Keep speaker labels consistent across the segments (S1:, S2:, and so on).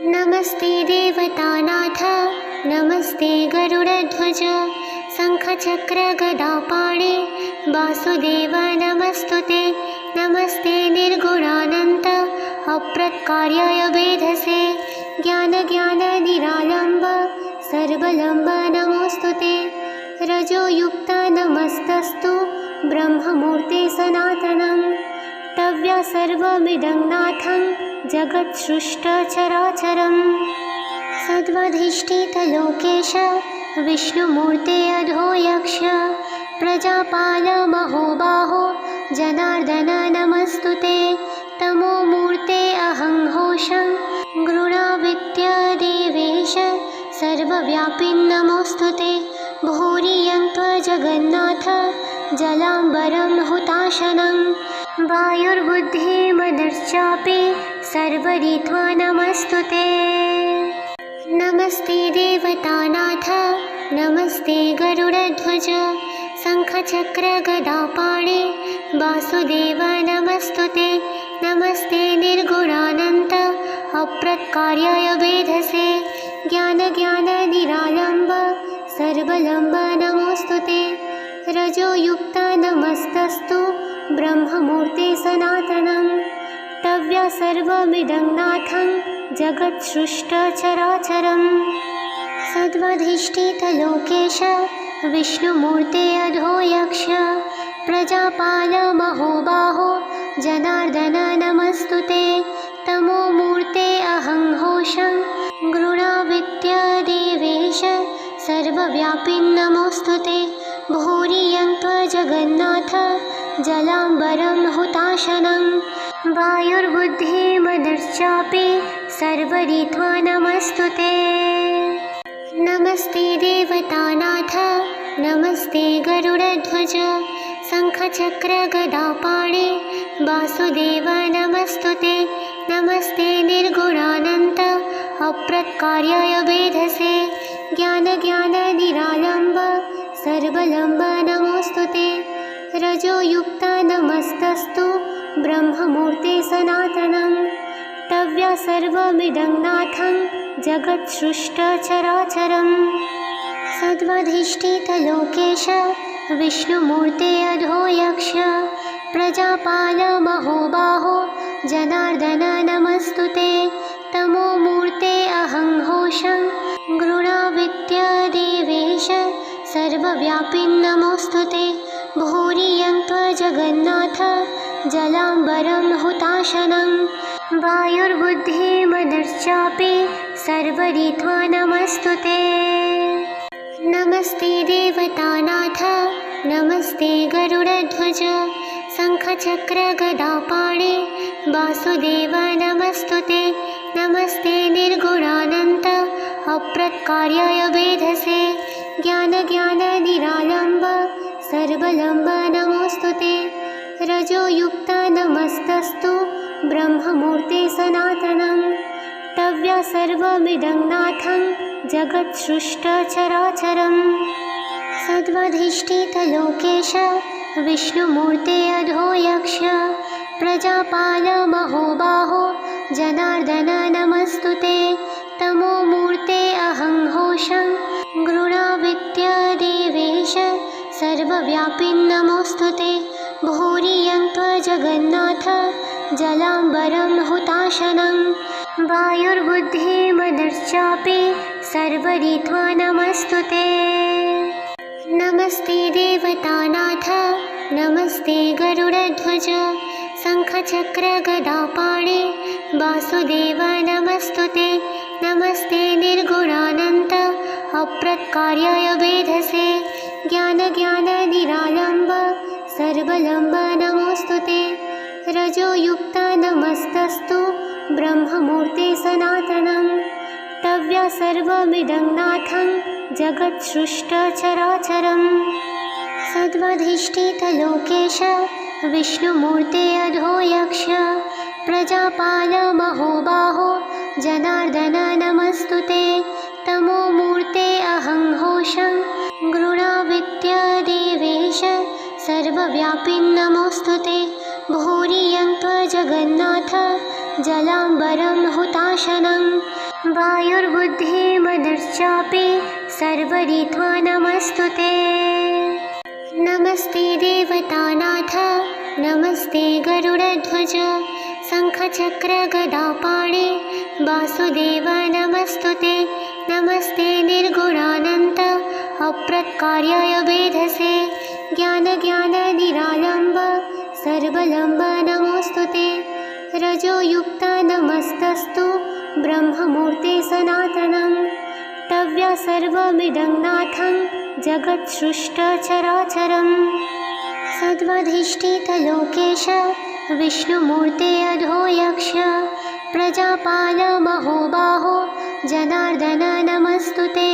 S1: नमस्ते देवतानाथ नमस्ते गरुडध्वज शङ्खचक्रगदापाणे वासुदेव नमस्तुते। नमस्ते निर्गुणानन्त अप्रत्कार्याय वेधसे ज्ञाननिरालम्ब सर्वलम्ब नमोस्तुते। रजोयुक्त नमस्तस्तु ब्रह्ममूर्ते सनातनं तव्या सर्वमिदं नाथं जगत्सृष्टचराचरं। सद्वधिष्ठितलोकेश विष्णुमूर्ते अधो यक्ष प्रजापाल महोबाहो जनार्दन नमस्तुते। तमोमूर्ते अहं घोषं गृणाविद्य देवेश सर्वव्यापी नमोस्तुते। भूरियं त्वजगन्नाथ जलाम्बरं हुताशनं वायुर्बुद्धिमनश्चापि सर्वरित्वा नमस्तुते। नमस्ते देवतानाथ नमस्ते गरुडध्वज शङ्खचक्रगदापाणे वासुदेव नमस्तुते। नमस्ते निर्गुणानन्त अप्रत्कार्याय वेधसे ज्ञाननिरालम्ब सर्वलम्ब नमोस्तुते। रजोयुक्त नमस्तस्तु ब्रह्ममूर्ते सनातनं तव्या सर्वमिदं नाथं जगत्सृष्टचराचरं। सद्वधिष्ठितलोकेश विष्णुमूर्ते अधो यक्ष प्रजापाल महोबाहो जनार्दन नमस्तुते। तमोमूर्ते अहं घोषं गृणाविद्य देवेश सर्वव्यापी नमोस्तुते। भूरियं त्वजगन्नाथ जलाम्बरं हुताशनं वायुर्बुद्धिमनश्चापि सर्वरित्वा नमस्तुते। नमस्ते देवतानाथ नमस्ते गरुडध्वज शङ्खचक्रगदापाणे वासुदेव नमस्तुते। नमस्ते निर्गुणानन्त अप्रत्कार्याय वेधसे ज्ञाननिरालम्ब सर्वलम्ब नमोस्तुते। रजोयुक्त नमस्तस्तु ब्रह्ममूर्ते सनातनं तव्या सर्वमिदं नाथं जगत्सृष्टचराचरं। सद्वधिष्ठितलोकेश विष्णुमूर्ते अधो यक्ष प्रजापाल महोबाहो जनार्दन नमस्तुते। तमोमूर्ते अहं घोषं गृणाविद्य देवेश सर्वव्यापी नमोस्तुते। भूरियं त्वजगन्नाथ जलाम्बरं हुताशनं वायुर्बुद्धिमनश्चापि सर्वरित्वा नमस्तुते। नमस्ते देवतानाथ नमस्ते गरुडध्वज शङ्खचक्रगदापाणे वासुदेव नमस्तुते। नमस्ते निर्गुणानन्त अप्रत्कार्याय वेधसे ज्ञाननिरालम्ब सर्वलम्ब नमोस्तुते। रजोयुक्त नमस्तस्तु ब्रह्ममूर्ते सनातनं तव्या सर्वमिदं नाथं जगत्सृष्टचराचरं। सद्वधिष्ठितलोकेश विष्णुमूर्ते अधो यक्ष प्रजापाल महोबाहो जनार्दन नमस्तुते। तमोमूर्ते अहं घोषं गृणाविद्य देवेश सर्वव्यापी नमोस्तुते। भूरियं त्वजगन्नाथ जलाम्बरं हुताशनं वायुर्बुद्धिमनश्चापि सर्वरित्वा नमस्तुते। नमस्ते देवतानाथ नमस्ते गरुडध्वज शङ्खचक्रगदापाणे वासुदेव नमस्तुते। नमस्ते निर्गुणानन्त अप्रत्कार्याय वेधसे ज्ञाननिरालम्ब सर्वलम्ब नमोस्तुते। रजोयुक्त नमस्तस्तु ब्रह्ममूर्ते सनातनं तव्या सर्वमिदं नाथं जगत्सृष्टचराचरं। सद्वधिष्ठितलोकेश विष्णुमूर्ते अधो यक्ष प्रजापाल महोबाहो जनार्दन नमस्तुते। तमोमूर्ते अहं घोषं गृणाविद्य देवेश सर्वव्यापी नमोस्तुते। भूरियं त्वजगन्नाथ जलाम्बरं हुताशनं वायुर्बुद्धिमनश्चापि सर्वरित्वा नमस्तुते। नमस्ते देवतानाथ नमस्ते गरुडध्वज शङ्खचक्रगदापाणि वासुदेव नमस्तुते। नमस्ते निर्गुणानन्त अप्रत्कार्याय वेधसे ज्ञाननिरालम्ब सर्वलम्ब नमोस्तुते। रजोयुक्त नमस्तस्तु ब्रह्ममूर्ते सनातनं तव्या सर्वमिदं नाथं जगत्सृष्टचराचरम्। सद्वधिष्ठितलोकेश विष्णुमूर्ते अधो यक्ष प्रजापाल महोबाहो जनार्दन नमस्तुते।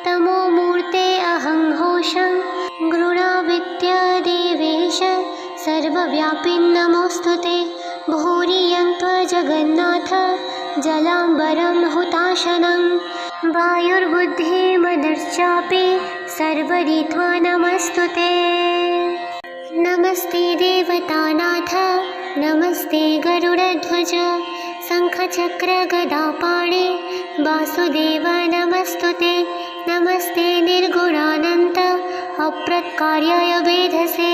S1: तमोमूर्ते अहं घोषं गृणाविद्यदेवेश सर्वव्यापिं नमोस्तुते। भूरियं त्वजगन्नाथ जलाम्बरं हुताशनं वायुर्बुद्धिमनश्चापि सर्वरित्वा नमस्तुते। नमस्ते देवतानाथ नमस्ते गरुडध्वज शङ्खचक्रगदापाणि वासुदेव नमस्तुते। नमस्ते निर्गुणानन्त अप्रत्कार्याय वेधसे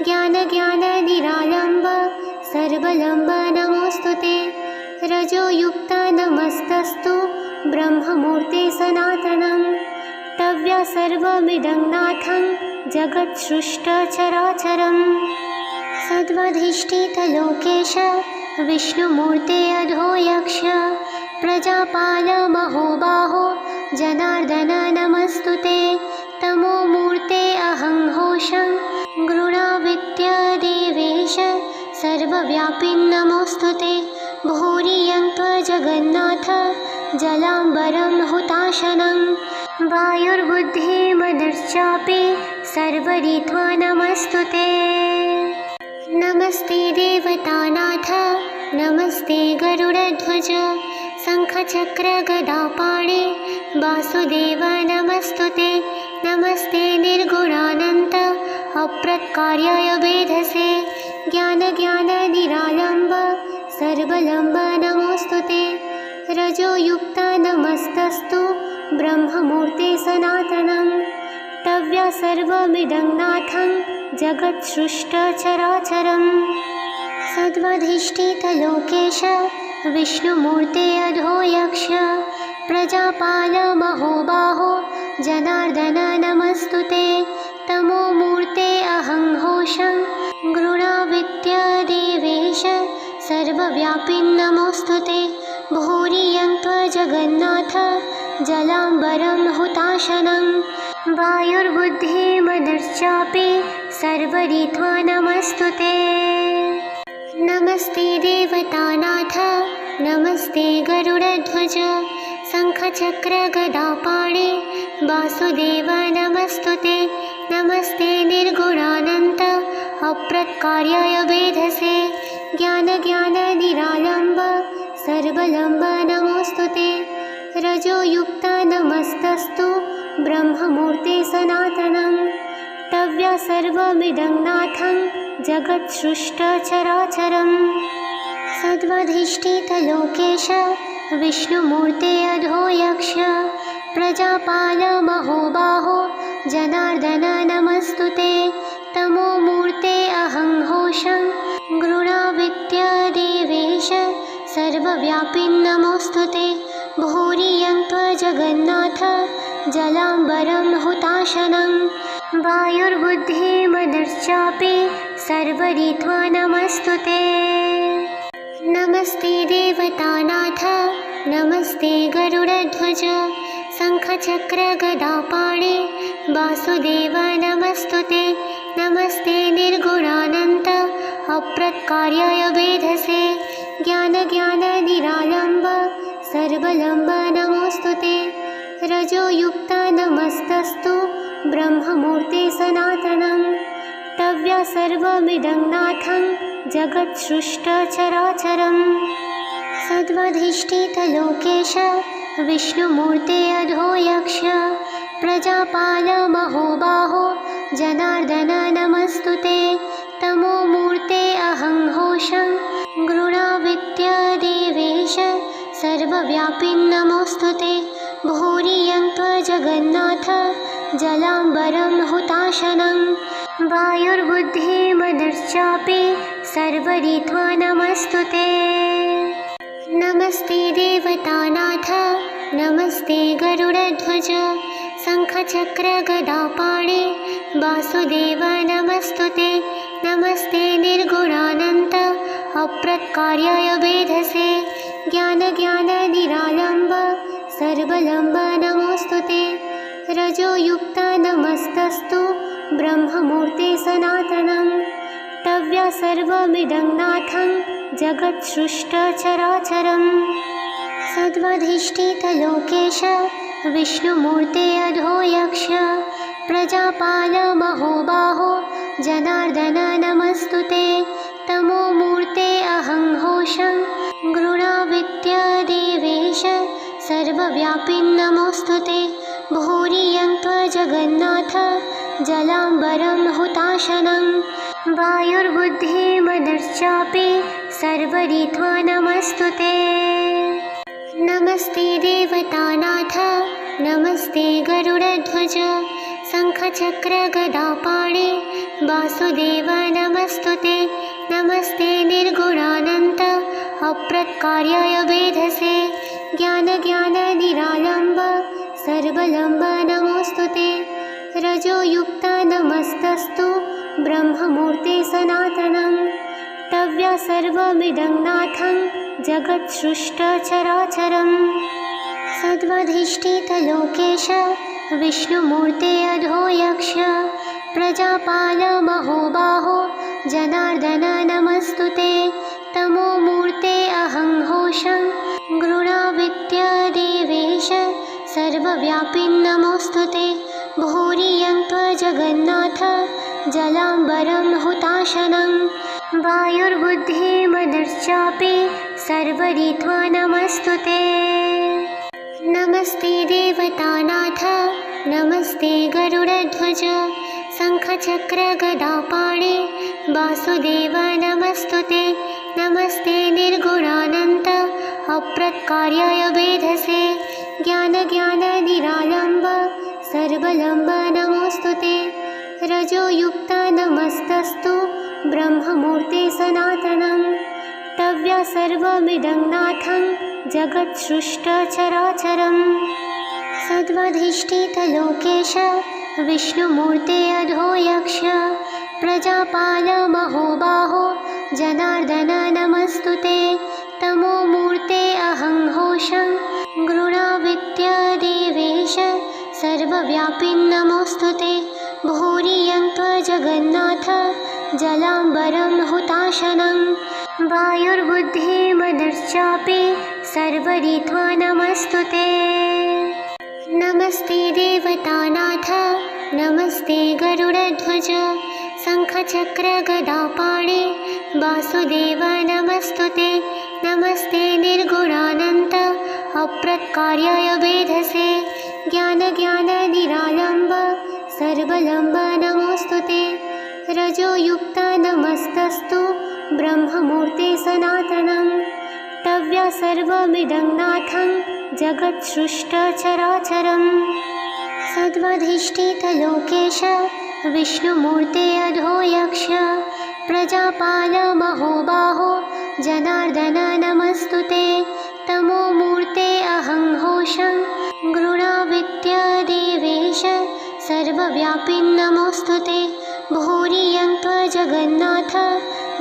S1: ज्ञाननिरालम्ब सर्वलम्ब नमोस्तुते। रजोयुक्त नमस्तस्तु ब्रह्ममूर्ते सनातनं तव्या सर्वमिदं नाथं जगत्सृष्टचराचरम्। सद्वधिष्ठितलोकेश विष्णुमूर्ते अधो यक्ष प्रजापाल महोबाहो जनार्दन नमस्तुते। तमोमूर्ते अहं घोषं गृणाविद्यदेवेश सर्वव्यापिं नमोस्तुते। भूरियं त्वजगन्नाथ जलाम्बरं हुताशनं वायुर्बुद्धिमनश्चापि सर्वरित्वा नमस्तुते। नमस्ते देवतानाथ नमस्ते गरुडध्वज शङ्खचक्रगदापाणि वासुदेव नमस्तुते। नमस्ते निर्गुणानन्त अप्रत्कार्याय वेधसे ज्ञाननिरालम्ब सर्वलम्ब नमोस्तुते। रजोयुक्त नमस्तस्तु ब्रह्ममूर्ते सनातनं तव्या सर्वमिदं नाथं जगत्सृष्टचराचरम्। सद्वधिष्ठितलोकेश विष्णुमूर्ते अधो यक्ष प्रजापाल महोबाहो जनार्दन नमस्तुते। तमोमूर्ते अहं घोषं गृणाविद्यदेवेश सर्वव्यापिं नमोस्तुते। भूरियं त्वजगन्नाथ जलाम्बरं हुताशनं वायुर्बुद्धिमनश्चापि सर्वरित्वा नमस्तुते। नमस्ते देवतानाथ नमस्ते गरुडध्वज शङ्खचक्रगदापाणि वासुदेव नमस्तुते। नमस्ते निर्गुणानन्त अप्रत्कार्याय वेधसे ज्ञाननिरालम्ब सर्वलम्ब नमोस्तुते। रजोयुक्त नमस्तस्तु ब्रह्ममूर्ते सनातनं तव्या सर्वमिदं नाथं जगत्सृष्टचराचरम्। सद्वधिष्ठितलोकेश विष्णुमूर्ते अधो यक्ष प्रजापाल महोबाहो जनार्दन नमस्तुते। तमोमूर्ते अहं घोषं गृणाविद्यदेवेश सर्वव्यापिं नमोस्तुते। भूरियं त्वजगन्नाथ जलाम्बरं हुताशनं वायुर्बुद्धिमनश्चापि सर्वरित्वा नमस्तुते। नमस्ते देवतानाथ नमस्ते गरुडध्वज शङ्खचक्रगदापाणि वासुदेव नमस्तुते। नमस्ते निर्गुणानन्त अप्रत्कार्याय वेधसे ज्ञाननिरालम्ब सर्वलम्ब नमोस्तुते। रजोयुक्त नमस्तस्तु ब्रह्ममूर्ते सनातनं तव्या सर्वमिदं नाथं जगत्सृष्टचराचरम्। सद्वधिष्ठितलोकेश विष्णुमूर्ते अधो यक्ष प्रजापाल महोबाहो जनार्दन नमस्तुते। तमोमूर्ते अहं घोषं गृणाविद्यदेवेश सर्वव्यापी नमोऽस्तु ते। भूरियं त्वजगन्नाथ जलाम्बरं हुताशनं वायुर्बुद्धिमनश्चापि सर्वरित्वा नमस्तु ते। नमस्ते देवतानाथ नमस्ते गरुडध्वज शङ्खचक्रगदापाणे वासुदेव नमस्तु ते। नमस्ते निर्गुणानन्त अप्रत्कार्याय वेधसे ज्ञाननिरालम्ब सर्वलम्ब नमोऽस्तु ते। रजोयुक्त नमस्तस्तु ब्रह्ममूर्ते सनातनं तव्या सर्वमिदं नाथं जगत्सृष्टचराचरम्। सद्वधिष्ठितलोकेश विष्णुमूर्ते अधो यक्ष प्रजापाल महोबाहो जनार्दन नमस्तु ते। तमोमूर्ते अहं घोषं गृणावित्य देवेश सर्वव्यापी नमोऽस्तु ते। भूरियं त्वजगन्नाथ जलाम्बरं हुताशनं वायुर्बुद्धिमनश्चापि सर्वरित्वा नमस्तु ते। नमस्ते देवतानाथ नमस्ते गरुडध्वज शङ्खचक्रगदापाणे वासुदेव नमस्तु ते। नमस्ते निर्गुणानन्त अप्रत्कार्याय वेधसे ज्ञाननिरालम्ब सर्वलम्ब नमोऽस्तु ते। रजोयुक्त नमस्तस्तु ब्रह्ममूर्ते सनातनं तव्या सर्वमिदं नाथं जगत्सृष्टचराचरम्। सद्वधिष्ठितलोकेश विष्णुमूर्ते अधो यक्ष प्रजापाल महोबाहो जनार्दन नमस्तु ते। तमोमूर्ते अहं घोषं गृणावित्य देवेश सर्वव्यापी नमोऽस्तु ते। भूरियं त्वजगन्नाथ जलाम्बरं हुताशनं वायुर्बुद्धिमनश्चापि सर्वरित्वा नमस्तु ते। नमस्ते देवतानाथ नमस्ते गरुडध्वज शङ्खचक्रगदापाणे वासुदेव नमस्तु ते। नमस्ते निर्गुणानन्त अप्रत्कार्याय वेधसे ज्ञाननिरालम्ब सर्वलम्ब नमोऽस्तु ते। रजोयुक्त नमस्तस्तु ब्रह्ममूर्ते सनातनं तव्या सर्वमिदं नाथं जगत्सृष्टचराचरम्। सद्वधिष्ठितलोकेश विष्णुमूर्ते अधो यक्ष प्रजापाल महोबाहो जनार्दन नमस्तु ते। तमोमूर्ते अहं घोषं गृणावित्य देवेश सर्वव्यापी नमोऽस्तु ते। भूरियं त्वजगन्नाथ जलाम्बरं हुताशनं वायुर्बुद्धिमनश्चापि सर्वरित्वा नमस्तु ते। नमस्ते देवतानाथ नमस्ते गरुडध्वज शङ्खचक्रगदापाणे वासुदेव नमस्तु ते। नमस्ते निर्गुणानन्त अप्रत्कार्याय वेधसे ज्ञाननिरालम्ब सर्वलम्ब नमोऽस्तु ते। रजोयुक्त नमस्तस्तु ब्रह्ममूर्ते सनातनं तव्या सर्वमिदं नाथं जगत्सृष्टचराचरम्। सद्वधिष्ठितलोकेश विष्णुमूर्ते अधो यक्ष प्रजापाल महोबाहो जनार्दन नमस्तु ते। तमोमूर्ते अहं घोषं गृणावित्य देवेश सर्वव्यापी नमोऽस्तु ते। भूरियं त्वजगन्नाथ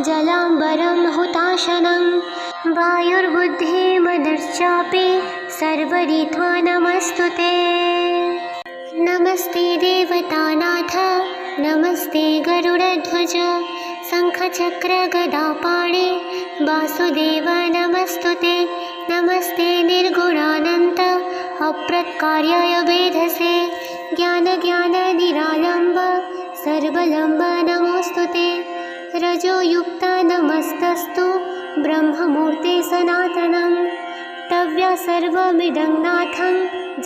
S1: जलाम्बरं हुताशनं वायुर्बुद्धिमनश्चापि सर्वरित्वा नमस्तु ते। नमस्ते देवतानाथ नमस्ते गरुडध्वज शङ्खचक्रगदापाणे वासुदेव नमस्तु ते। नमस्ते निर्गुणानन्त अप्रत्कार्याय वेधसे ज्ञाननिरालम्ब सर्वलम्ब नमोऽस्तु ते। रजोयुक्त नमस्तस्तु ब्रह्ममूर्ते सनातनं तव्या सर्वमिदं नाथं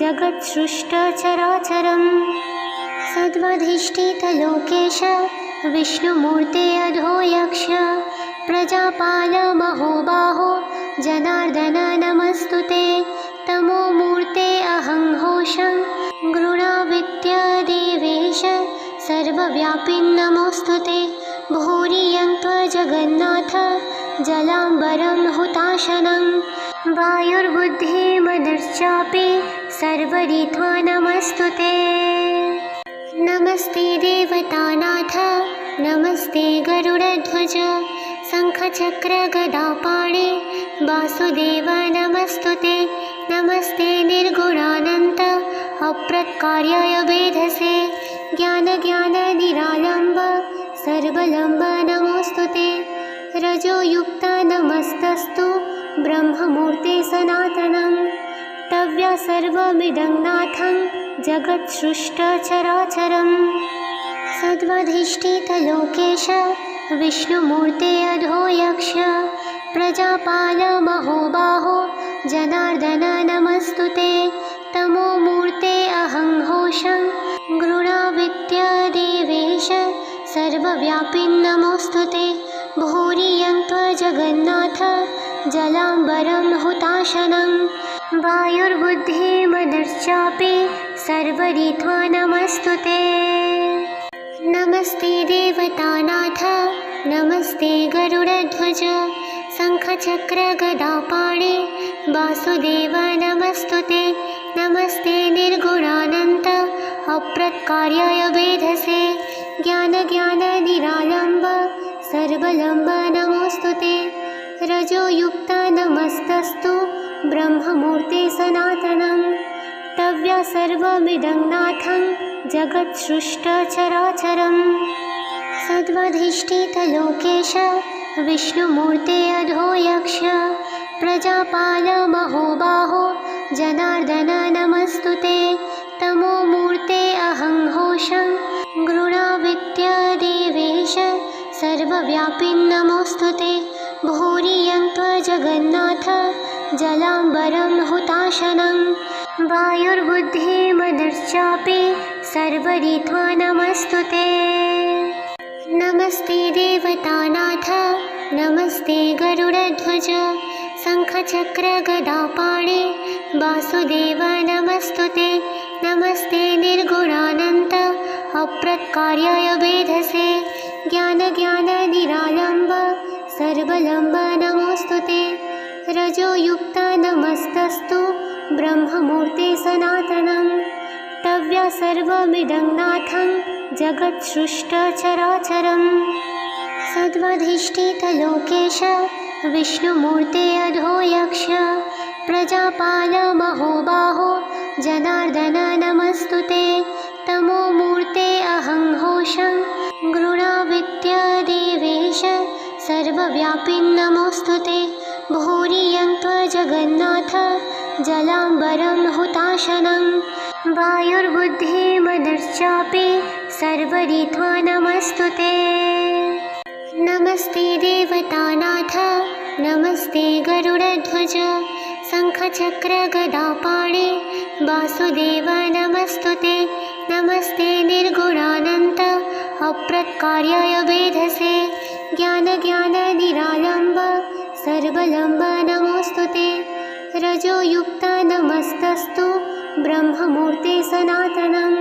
S1: जगत्सृष्टचराचरम्। सद्वधिष्ठितलोकेश विष्णुमूर्ते अधो यक्ष प्रजापाल महोबाहो जनार्दन नमस्तुते। तमोमूर्ते अहं घोषं गृणाविद्यादेवेश सर्वव्यापिन् नमोऽस्तुते। भूरियं त्वजगन्नाथ जलाम्बरं हुताशनं। वायुर्बुद्धिमनश्चापि सर्वरित्वा नमस्तुते। नमस्ते देवतानाथ नमस्ते गरुडध्वज शङ्खचक्रगदापाणे वासुदेव नमस्तुते। नमस्ते निर्गुणानन्त अप्रत्कार्याय वेधसे ज्ञाननिरालम्ब सर्वलम्ब नमोऽस्तुते। रजोयुक्त नमस्तस्तु ब्रह्ममूर्ते सनातनं। तव्या सर्वमिदं नाथं जगत्सृष्टचराचरम्। सद्वधिष्ठितलोकेश विष्णुमूर्ते अधो यक्ष प्रजापाल महोबाहो जनार्दन नमस्तुते। तमोमूर्ते अहं घोषं गृणाविद्यादेवेश सर्वव्यापिन् नमोऽस्तुते। भूरियं त्वजगन्नाथ जलाम्बरं हुताशनं। वायुर्बुद्धिमनश्चापि सर्वरित्वा नमस्तुते। नमस्ते देवतानाथ नमस्ते गरुडध्वज शङ्खचक्रगदापाणे वासुदेव नमस्तुते। नमस्ते निर्गुणानन्त अप्रत्कार्याय वेधसे ज्ञाननिरालम्ब सर्वलम्ब नमोऽस्तुते। रजोयुक्त नमस्तस्तु ब्रह्ममूर्ते सनातनं। तव्या सर्वमिदं नाथं जगत्सृष्टचराचरम्। सद्वधिष्ठितलोकेश विष्णुमूर्ते अधो यक्ष प्रजापाल महोबाहो जनार्दन नमस्तुते। तमोमूर्ते अहं घोषं गृणाविद्यादेवेश सर्वव्यापिन् नमोऽस्तुते। भूरियं त्वजगन्नाथ जलाम्बरं हुताशनं। वायुर्बुद्धिमनश्चापि सर्वरित्वा नमस्तुते। नमस्ते देवतानाथ नमस्ते गरुडध्वज शङ्खचक्रगदापाणे वासुदेव नमस्तुते। नमस्ते निर्गुणानन्त अप्रत्कार्याय वेधसे ज्ञाननिरालम्ब सर्वलम्ब नमोऽस्तुते। रजोयुक्त नमस्तस्तु ब्रह्ममूर्ते सनातनं। तव्या सर्वमिदं नाथं जगत्सृष्टचराचरम्। सद्वधिष्ठितलोकेश विष्णुमूर्ते अधो यक्ष प्रजापाल महोबाहो जनार्दन नमस्तुते। तमोमूर्ते अहं घोषं गृणाविद्यादेवेश सर्वव्यापिन् नमोऽस्तुते। भूरियं त्वजगन्नाथ जलाम्बरं हुताशनं। वायुर्बुद्धिमनश्चापि सर्वरित्वा नमस्तुते। नमस्ते देवतानाथ नमस्ते गरुडध्वज शङ्खचक्रगदापाणे वासुदेव नमस्तुते। नमस्ते निर्गुणानन्त अप्रत्कार्याय वेधसे ज्ञाननिरालम्ब सर्वलम्ब नमोऽस्तुते। रजोयुक्त नमस्तस्तु ब्रह्ममूर्ते सनातनं।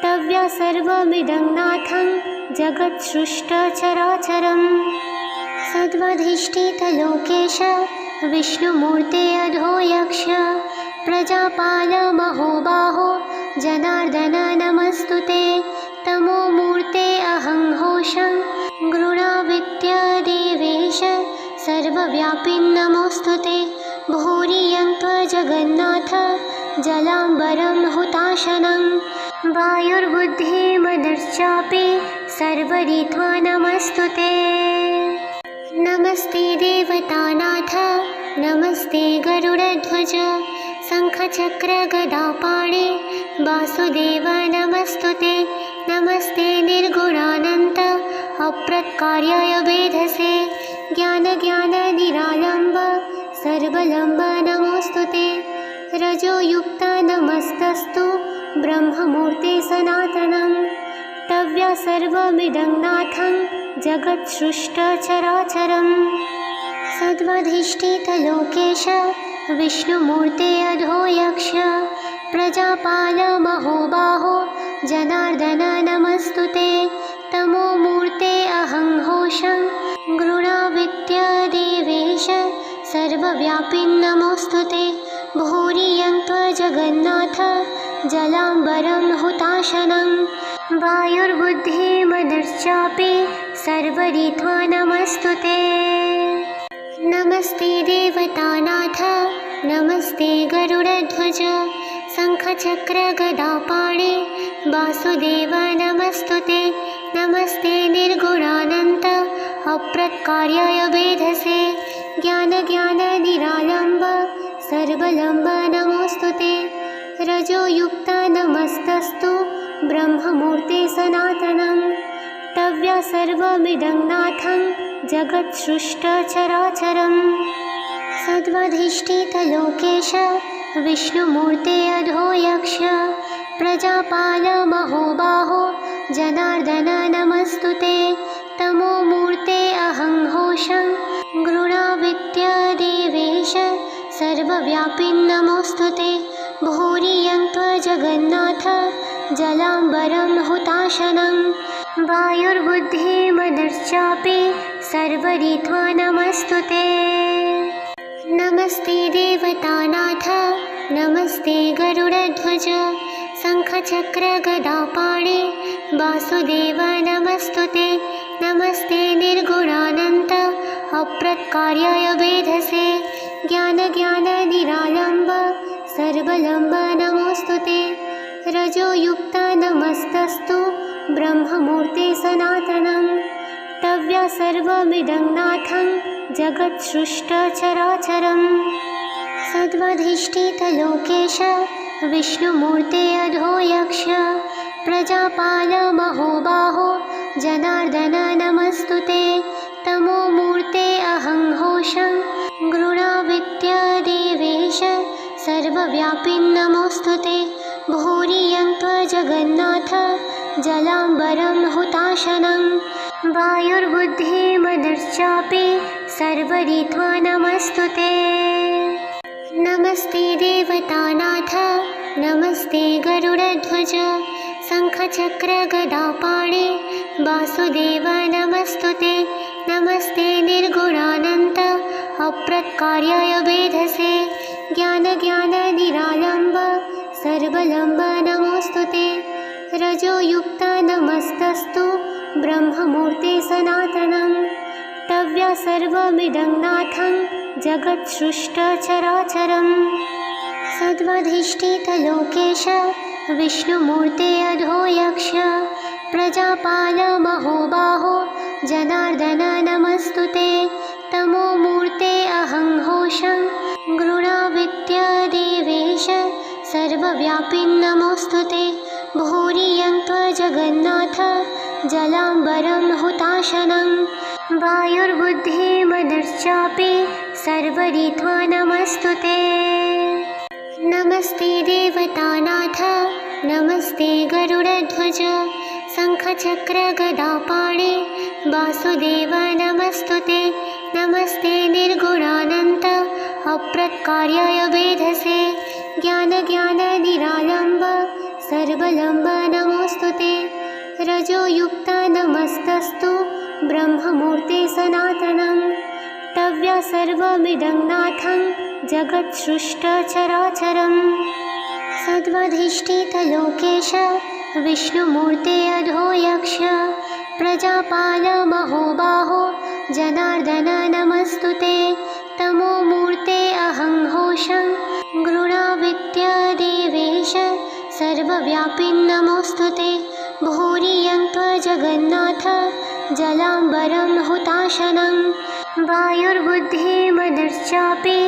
S1: तव्या सर्वमिदं नाथं जगत्सृष्टचराचरम्। सद्वधिष्ठितलोकेश विष्णुमूर्ते अधो यक्ष प्रजापाल महोबाहो जनार्दन नमस्तुते। तमोमूर्ते अहं घोषं गृणाविद्यादेवेश सर्वव्यापिन् नमोऽस्तुते। भूरियं त्वजगन्नाथ जलाम्बरं हुताशनं। वायुर्बुद्धिमनश्चापि सर्वरित्वा नमस्तुते। नमस्ते देवतानाथ नमस्ते गरुडध्वज शङ्खचक्रगदापाणे वासुदेव नमस्तुते। नमस्ते निर्गुणानन्त अप्रत्कार्याय वेधसे ज्ञाननिरालम्ब सर्वलम्ब नमोऽस्तुते। रजोयुक्त नमस्तस्तु ब्रह्ममूर्ते सनातनं। तव्या सर्वमिदं नाथं जगत्सृष्टचराचरम्। सद्वधिष्ठितलोकेश विष्णुमूर्ते अधो यक्ष प्रजापाल महोबाहो जनार्दन नमस्तुते तमोमूर्ते अहं घोषं गृणावित्य देवेश सर्वव्यापी नमोस्तुते भूरियं त्वजगन्नाथ जलाम्बरं हुताशनं वायुर्बुद्धिमनश्चापि सर्वरित्वा नमस्तुते नमस्ते देवतानाथ नमस्ते गरुडध्वज शङ्खचक्रगदापाणे वासुदेव नमस्तुते नमस्ते निर्गुणानन्त अप्रत्कार्याय वेधसे ज्ञाननिरालम्ब सर्वलम्ब नमोस्तुते रजोयुक्त नमस्तस्तु ब्रह्ममूर्ते सनातनं तव्या सर्वमिदं नाथं जगत्सृष्टचराचरं सद्वधिष्ठितलोकेश विष्णुमूर्ते अधो यक्ष प्रजापाल महोबाहो जनार्दन नमस्तुते तमोमूर्ते अहं घोषं गृणावित्य देवेश सर्वव्यापी नमोस्तुते भूरियं त्वजगन्नाथ जलाम्बरं हुताशनं वायुर्बुद्धिमनश्चापि सर्वरित्वा नमस्तुते नमस्ते देवतानाथ नमस्ते गरुडध्वज शङ्खचक्रगदापाणे वासुदेव नमस्तुते नमस्ते निर्गुणानन्त अप्रत्कार्याय वेधसे ज्ञाननिरालम्ब सर्वलम्ब नमोस्तुते रजोयुक्त नमस्तस्तु ब्रह्ममूर्ते सनातनं तव्या सर्वमिदं नाथं जगत्सृष्टचराचरं सद्वधिष्ठितलोकेश विष्णुमूर्ते अधो यक्ष प्रजापाल महोबाहो जनार्दन नमस्तुते तमोमूर्ते अहं घोषं गृणावित्य देवेश सर्वव्यापी नमोस्तुते भूरियं त्वजगन्नाथ जलाम्बरं हुताशनं वायुर्बुद्धिमनश्चापि सर्वरित्वा नमस्तुते नमस्ते देवतानाथ नमस्ते गरुडध्वज शङ्खचक्रगदापाणे वासुदेव नमस्तुते नमस्ते निर्गुणानन्त अप्रत्कार्याय वेधसे ज्ञाननिरालम्ब सर्वलम्ब नमोस्तुते रजोयुक्त नमस्तस्तु ब्रह्ममूर्ते सनातनं तव्या सर्वमिदं नाथं जगत्सृष्टचराचरं सद्वधिष्ठितलोकेश विष्णुमूर्ते अधो यक्ष प्रजापाल महोबाहो जनार्दन नमस्तुते तमोमूर्ते अहं घोषं गृणावित्य देवेश सर्वव्यापी नमोस्तुते भूरियं त्वजगन्नाथ जलाम्बरं हुताशनं वायुर्बुद्धिमनश्चापि सर्वरित्वा नमस्तुते नमस्ते देवतानाथ नमस्ते गरुडध्वज शङ्खचक्रगदापाणे वासुदेव नमस्तुते नमस्ते निर्गुणानन्त अप्रत्कार्याय वेधसे ज्ञाननिरालम्ब सर्वलम्ब नमोस्तुते रजोयुक्त नमस्तस्तु ब्रह्ममूर्ते सनातनं तव्या सर्वमिदं नाथं जगत्सृष्टचराचरं सद्वधिष्ठितलोकेश विष्णुमूर्ते अधो यक्ष प्रजापाल महोबाहो जनार्दन नमस्तुते तमोमूर्ते अहं घोषं गृणावित्य देवेश सर्वव्यापी नमोस्तुते भूरियं त्वजगन्नाथ जलाम्बरं हुताशनं वायुर्बुद्धिमनश्चापि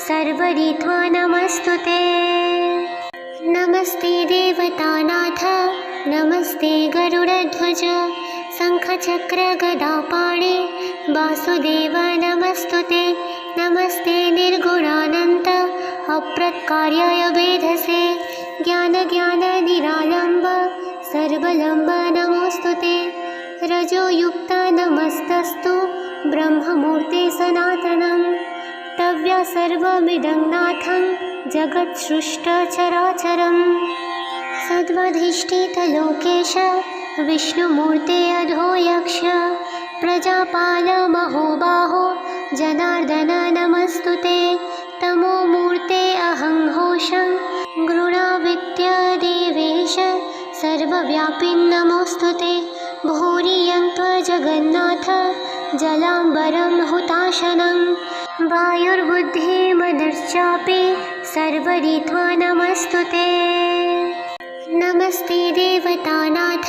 S1: सर्वरित्वा नमस्तुते नमस्ते देवतानाथ नमस्ते गरुडध्वज शङ्खचक्रगदापाणे वासुदेव नमस्तुते नमस्ते निर्गुणानन्त अप्रत्कार्याय वेधसे ज्ञाननिरालम्ब सर्वलम्ब नमोस्तुते रजोयुक्त नमस्तस्तु ब्रह्ममूर्ते सनातनं तव्या सर्वमिदं नाथं जगत्सृष्टचराचरम् सद्वधिष्ठितलोकेश विष्णुमूर्ते अधो यक्ष प्रजापाल महोबाहो जनार्दन नमस्तुते तमोमूर्ते अहं घोषं गृणाविद्यादेवेश सर्वव्यापी नमोस्तुते भूरियं त्वजगन्नाथ जलाम्बरं हुताशनं वायुर्बुद्धिमनश्चापि सर्वरित्वा नमस्तुते नमस्ते देवतानाथ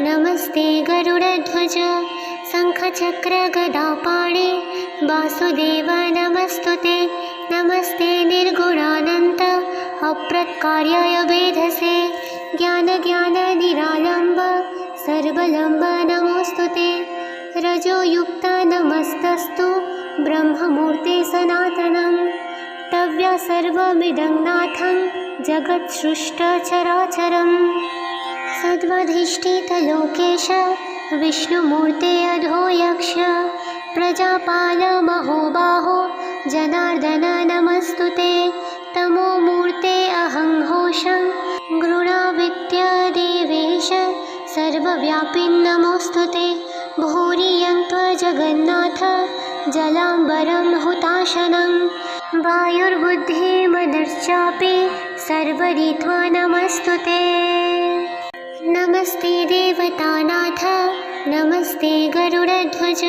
S1: नमस्ते गरुडध्वज शङ्खचक्रगदापाणे वासुदेव नमस्तुते नमस्ते निर्गुणानन्त अप्रत्कार्याय वेधसे ज्ञाननिरालम्ब सर्वलम्ब नमोस्तुते रजोयुक्त नमस्तस्तु ब्रह्ममूर्ते सनातनं तव्या सर्वमिदं नाथं जगत्सृष्टचराचरम् सद्वधिष्ठितलोकेश विष्णुमूर्ते अधो यक्ष प्रजापाल महोबाहो जनार्दन नमस्तुते तमोमूर्ते अहं घोषं गृणाविद्यादेवेश सर्वव्यापी नमोस्तुते भूरियं त्वजगन्नाथ जलाम्बरं हुताशनं वायुर्बुद्धिमनश्चापि सर्वरित्वा नमस्तुते नमस्ते देवतानाथ नमस्ते गरुडध्वज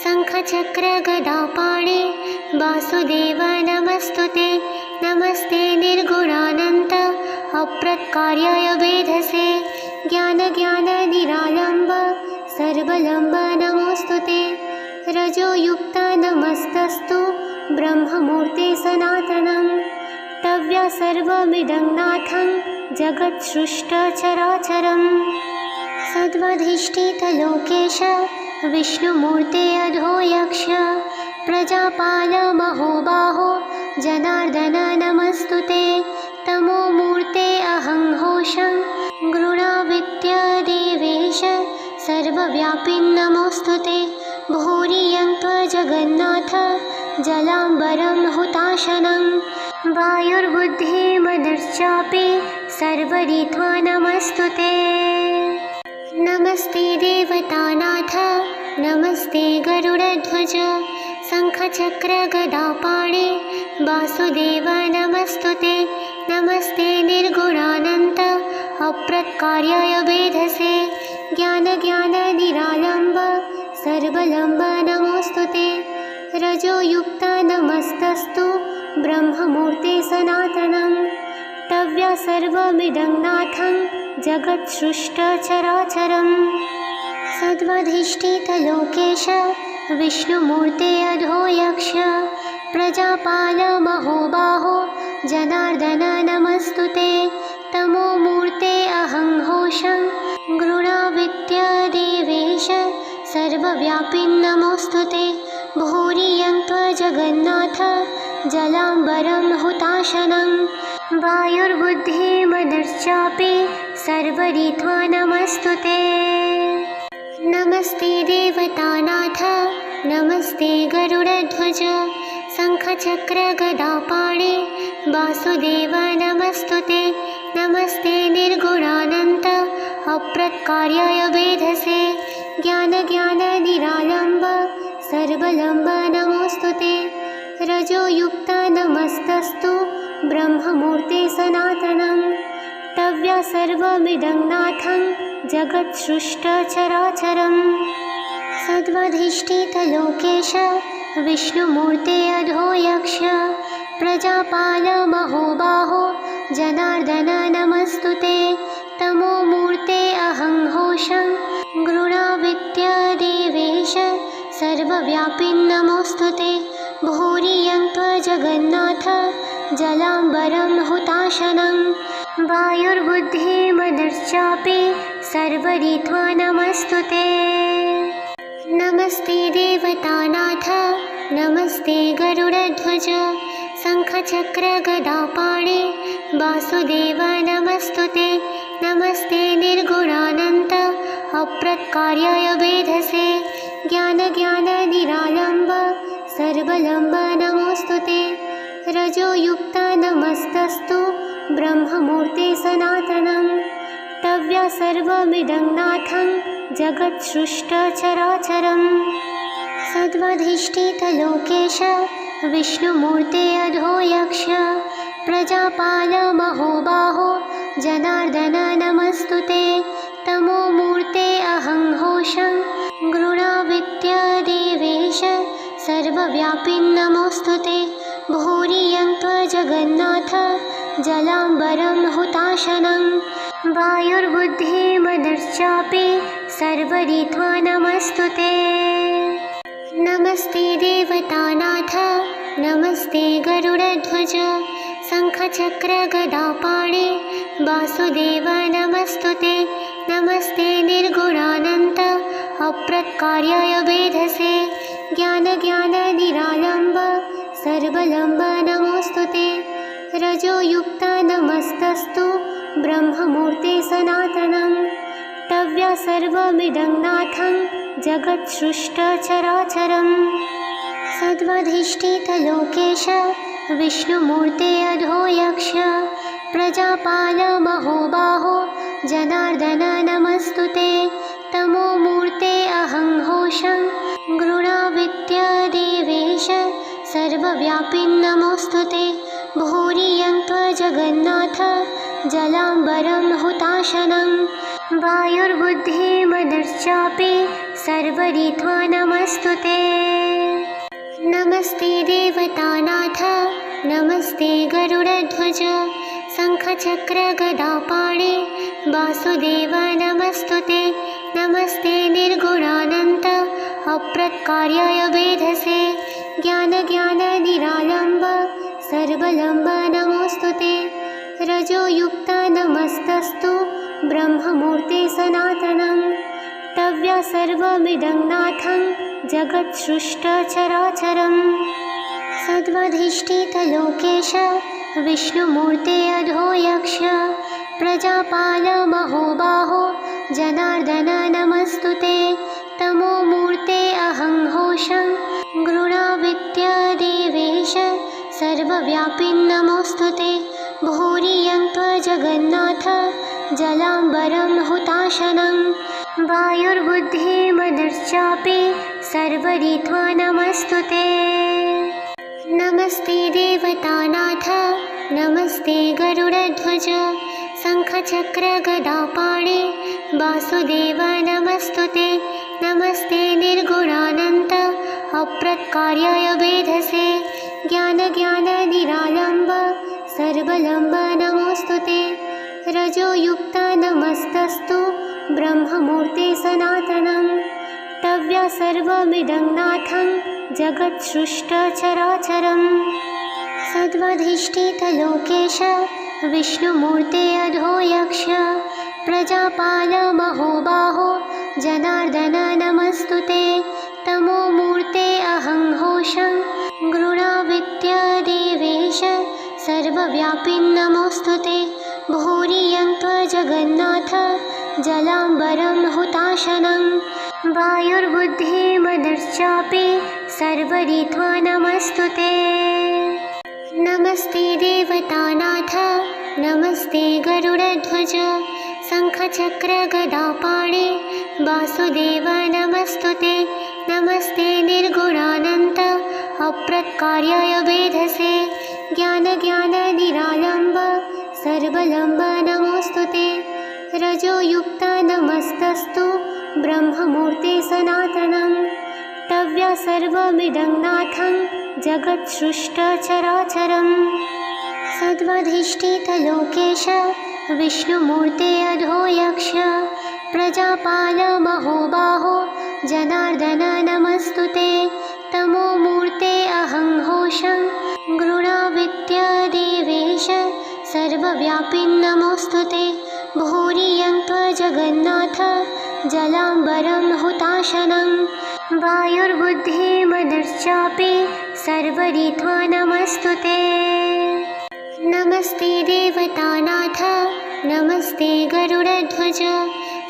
S1: शङ्खचक्रगदापाणे वासुदेव नमस्तुते नमस्ते निर्गुणानन्त अप्रत्कार्याय वेधसे ज्ञाननिरालम्ब सर्वलम्ब नमोस्तुते रजोयुक्त नमस्तस्तु ब्रह्ममूर्ते सनातनं तव्या सर्वमिदं नाथं जगत्सृष्टचराचरम् सद्वधिष्ठितलोकेश विष्णुमूर्ते अधो यक्ष प्रजापाल महोबाहो जनार्दन नमस्तुते तमोमूर्ते अहं घोषं गृणाविद्यादेवेश सर्वव्यापी नमोस्तुते भूरियं त्वजगन्नाथ जलाम्बरं हुताशनं वायुर्बुद्धिमनश्चापि सर्वरित्वा नमस्तुते नमस्ते देवतानाथ नमस्ते गरुडध्वज शङ्खचक्रगदापाणे वासुदेव नमस्तुते नमस्ते निर्गुणानन्त अप्रत्कार्याय वेधसे ज्ञाननिरालम्ब सर्वलम्ब नमोस्तुते रजोयुक्त नमस्तस्तु ब्रह्ममूर्ते सनातनं तव्या सर्वमिदं नाथं जगत्सृष्टचराचरम् सद्वधिष्ठितलोकेश विष्णुमूर्ते अधो यक्ष प्रजापाल महोबाहो जनार्दन नमस्तुते तमोमूर्ते अहं घोषं गृणाविद्यादेवेश सर्वव्यापी नमोस्तुते भूरियं त्वजगन्नाथ जलाम्बरं हुताशनं वायुर्बुद्धिमनश्चापि सर्वरित्वा नमस्तुते नमस्ते देवतानाथ नमस्ते गरुडध्वज शङ्खचक्रगदापाणे वासुदेव नमस्तुते नमस्ते निर्गुणानन्त अप्रत्कार्याय वेधसे ज्ञाननिरालम्ब सर्वलम्ब नमोस्तुते रजोयुक्त नमस्तस्तु ब्रह्ममूर्ते सनातनं तव्या सर्वमिदं नाथं जगत्सृष्टचराचरम् सद्वधिष्ठितलोकेश विष्णुमूर्ते अधो यक्ष प्रजापाल महोबाहो जनार्दन नमस्तुते तमोमूर्ते अहं घोषं गृणाविद्यादेवेश सर्वव्यापी नमोस्तुते भूरियं त्वजगन्नाथ जलाम्बरं हुताशनं वायुर्बुद्धिमनश्चापि सर्वरित्वा नमस्तुते नमस्ते देवतानाथ नमस्ते गरुडध्वज शङ्खचक्रगदापाणे वासुदेव नमस्तुते नमस्ते निर्गुणानन्त अप्रत्कार्याय वेधसे ज्ञाननिरालम्ब सर्वलम्ब नमोऽस्तुते। रजोयुक्त नमस्तस्तु ब्रह्ममूर्ते सनातनं। तव्या सर्वमिदं नाथं जगत्सृष्टचराचरम्। सद्वधिष्ठितलोकेश विष्णुमूर्ते अधो यक्ष प्रजापाल महोबाहो जनार्दन नमस्तुते। तमोमूर्ते अहं घोषं गृणावित्य देवेश सर्वव्यापिन् नमोऽस्तुते। भूरियं त्वजगन्नाथ जलाम्बरं हुताशनं। वायुर्बुद्धिमनश्चापि सर्वरित्वा नमस्तुते। नमस्ते देवतानाथ नमस्ते गरुडध्वज शङ्खचक्रगदापाणे वासुदेव नमस्तुते। नमस्ते निर्गुणानन्त अप्रत्कार्याय वेधसे ज्ञाननिरालम्ब सर्वलम्ब नमोऽस्तुते। रजोयुक्त नमस्तस्तु ब्रह्ममूर्ते सनातनं। तव्या सर्वमिदं नाथं जगत्सृष्टचराचरम्। सद्वधिष्ठितलोकेश विष्णुमूर्ते अधो यक्ष प्रजापाल महोबाहो जनार्दन नमस्तुते। तमोमूर्ते अहं घोषं गृणावित्य देवेश सर्वव्यापिन् नमोऽस्तुते। भूरियं त्वजगन्नाथ जलाम्बरं हुताशनं। वायुर्बुद्धिमनश्चापि सर्वरित्वा नमस्तुते। नमस्ते देवतानाथ नमस्ते गरुडध्वज शङ्खचक्रगदापाणे वासुदेव नमस्तुते। नमस्ते निर्गुणानन्त अप्रत्कार्याय वेधसे ज्ञाननिरालम्ब सर्वलम्ब नमोऽस्तुते। रजोयुक्त नमस्तस्तु ब्रह्ममूर्ते सनातनं। तव्या सर्वमिदं नाथं जगत्सृष्टचराचरम्। सद्वधिष्ठितलोकेश विष्णुमूर्ते अधो यक्ष प्रजापाल महोबाहो जनार्दन नमस्तुते। तमोमूर्ते अहं घोषं गृणावित्य देवेश सर्वव्यापिन् नमोऽस्तुते। भूरियं त्वजगन्नाथ जलाम्बरं हुताशनं। वायुर्बुद्धिमनश्चापि सर्वरित्वा नमस्तुते। नमस्ते देवतानाथ नमस्ते गरुडध्वज शङ्खचक्रगदापाणे वासुदेव नमस्तुते। नमस्ते निर्गुणानन्त अप्रत्कार्याय वेधसे ज्ञाननिरालम्ब सर्वलम्ब नमोऽस्तुते। रजोयुक्त नमस्तस्तु ब्रह्ममूर्ते सनातनं। तव्या सर्वमिदं नाथं जगत्सृष्टचराचरम्। सद्वधिष्ठितलोकेश विष्णुमूर्ते अधो यक्ष प्रजापाल महोबाहो जनार्दन नमस्तुते। तमोमूर्ते अहं घोषं गृणावित्य देवेश सर्वव्यापिन् नमोऽस्तुते। भूरियं त्वजगन्नाथ जलाम्बरं हुताशनं। वायुर्बुद्धिमनश्चापि सर्वरित्वा नमस्तुते। नमस्ते देवतानाथ नमस्ते गरुडध्वज शङ्खचक्रगदापाणे वासुदेव नमस्तुते। नमस्ते निर्गुणानन्त अप्रत्कार्याय वेधसे ज्ञाननिरालम्ब सर्वलम्ब नमोऽस्तुते। रजोयुक्त नमस्तस्तु ब्रह्ममूर्ते सनातनं। तव्या सर्वमिदं नाथं जगत्सृष्टचराचरम्। सद्वधिष्ठितलोकेश विष्णुमूर्ते अधो यक्ष प्रजापाल महोबाहो जनार्दन नमस्तुते। तमोमूर्ते अहं घोषं गृणावित्य देवेश सर्वव्यापिन् नमोऽस्तुते। भूरियं त्वजगन्नाथ जलाम्बरं हुताशनं। वायुर्बुद्धिमनश्चापि सर्वरित्वा नमस्तुते। नमस्ते देवतानाथ नमस्ते गरुडध्वज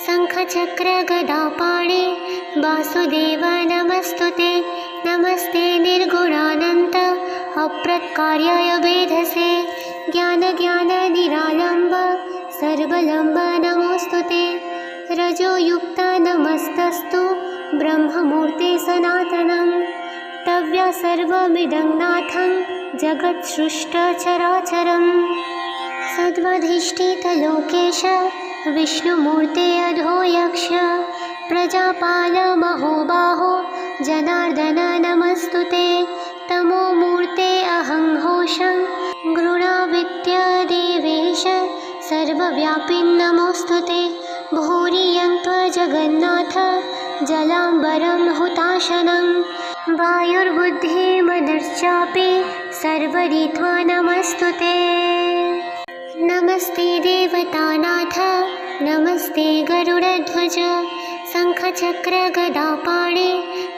S1: शङ्खचक्रगदापाणे वासुदेव नमस्तुते। नमस्ते निर्गुणानन्त अप्रत्कार्याय वेधसे। ज्ञाननिरालम्ब सर्वलम्ब नमोस्तुते। रजोयुक्त नमस्तस्तु ब्रह्ममूर्ते सनातनं। तव्या सर्वमिदं नाथं जगत्सृष्टचराचरम्। सद्वधिष्ठितलोकेश विष्णुमूर्ते अधो यक्ष। प्रजापाल महोबाहो जनार्दन नमस्तुते। तमोमूर्ते अहं घोषं गृणाविद्य देवेश सर्वव्यापी नमोस्तुते। भूरियं त्वजगन्नाथ जलाम्बरं हुताशनं। वायुर्बुद्धिमनश्चापि सर्वरित्वा नमस्तुते। नमस्ते देवतानाथ नमस्ते गरुडध्वज। शङ्खचक्रगदापाणे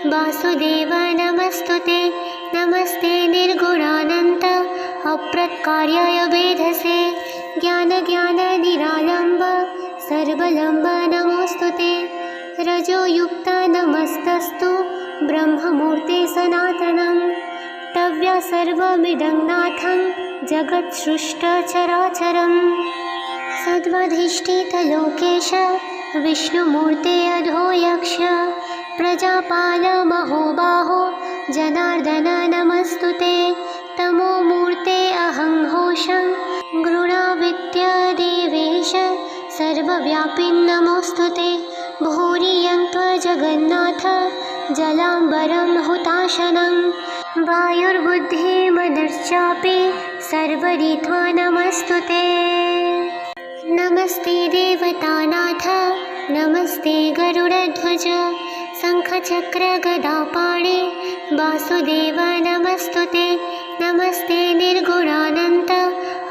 S1: वासुदेव नमस्तुते। नमस्ते निर्गुणानन्त अप्रत्कार्याय वेधसे। ज्ञाननिरालम्ब सर्वलम्ब नमोस्तुते। रजोयुक्त नमस्तस्तु ब्रह्ममूर्ते सनातनं। तव्या सर्वमिदं नाथं जगत्सृष्टचराचरम्। सद्वधिष्ठितलोकेश विष्णुमूर्ते अधो यक्ष। प्रजापाल महोबाहो जनार्दन नमस्तुते। तमोमूर्ते अहं घोषं गृणाविद्य देवेश सर्वव्यापी नमोस्तुते। भूरियं त्वजगन्नाथ जलाम्बरं हुताशनं। वायुर्बुद्धिमनश्चापि सर्वरित्वा नमस्तुते। नमस्ते देवतानाथ नमस्ते गरुडध्वज। शङ्खचक्रगदापाणे वासुदेव नमस्तुते। नमस्ते निर्गुणानन्त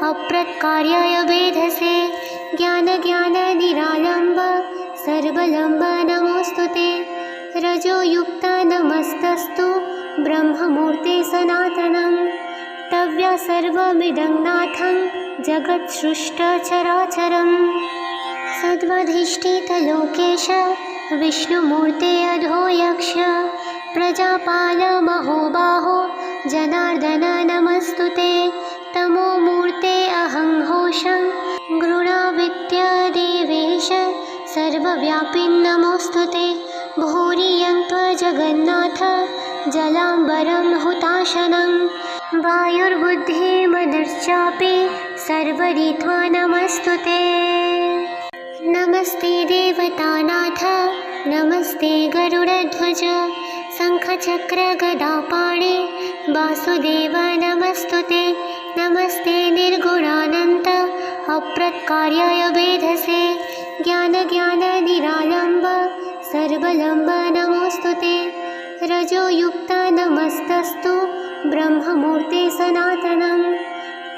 S1: अप्रत्कार्याय वेधसे। ज्ञाननिरालम्ब सर्वलम्ब नमोस्तुते। रजोयुक्त नमस्तस्तु ब्रह्ममूर्ते सनातनं। तव्या सर्वमिदं नाथं जगत्सृष्टचराचरम्। सद्वधिष्ठितलोकेश विष्णुमूर्ते अधो यक्ष। प्रजापाल महोबाहो जनार्दन नमस्तुते। तमोमूर्ते अहं घोषं गृणाविद्य देवेश सर्वव्यापी नमोस्तुते। भूरियं त्वजगन्नाथ जलाम्बरं हुताशनं। वायुर्बुद्धिमनश्चापि सर्वरित्वा नमस्तुते। नमस्ते देवतानाथ नमस्ते गरुडध्वज। शङ्खचक्रगदापाणे वासुदेव नमस्तुते। नमस्ते निर्गुणानन्त अप्रत्कार्याय वेधसे। ज्ञाननिरालम्ब सर्वलम्ब नमोस्तुते। रजोयुक्त नमस्तस्तु ब्रह्ममूर्ते सनातनं।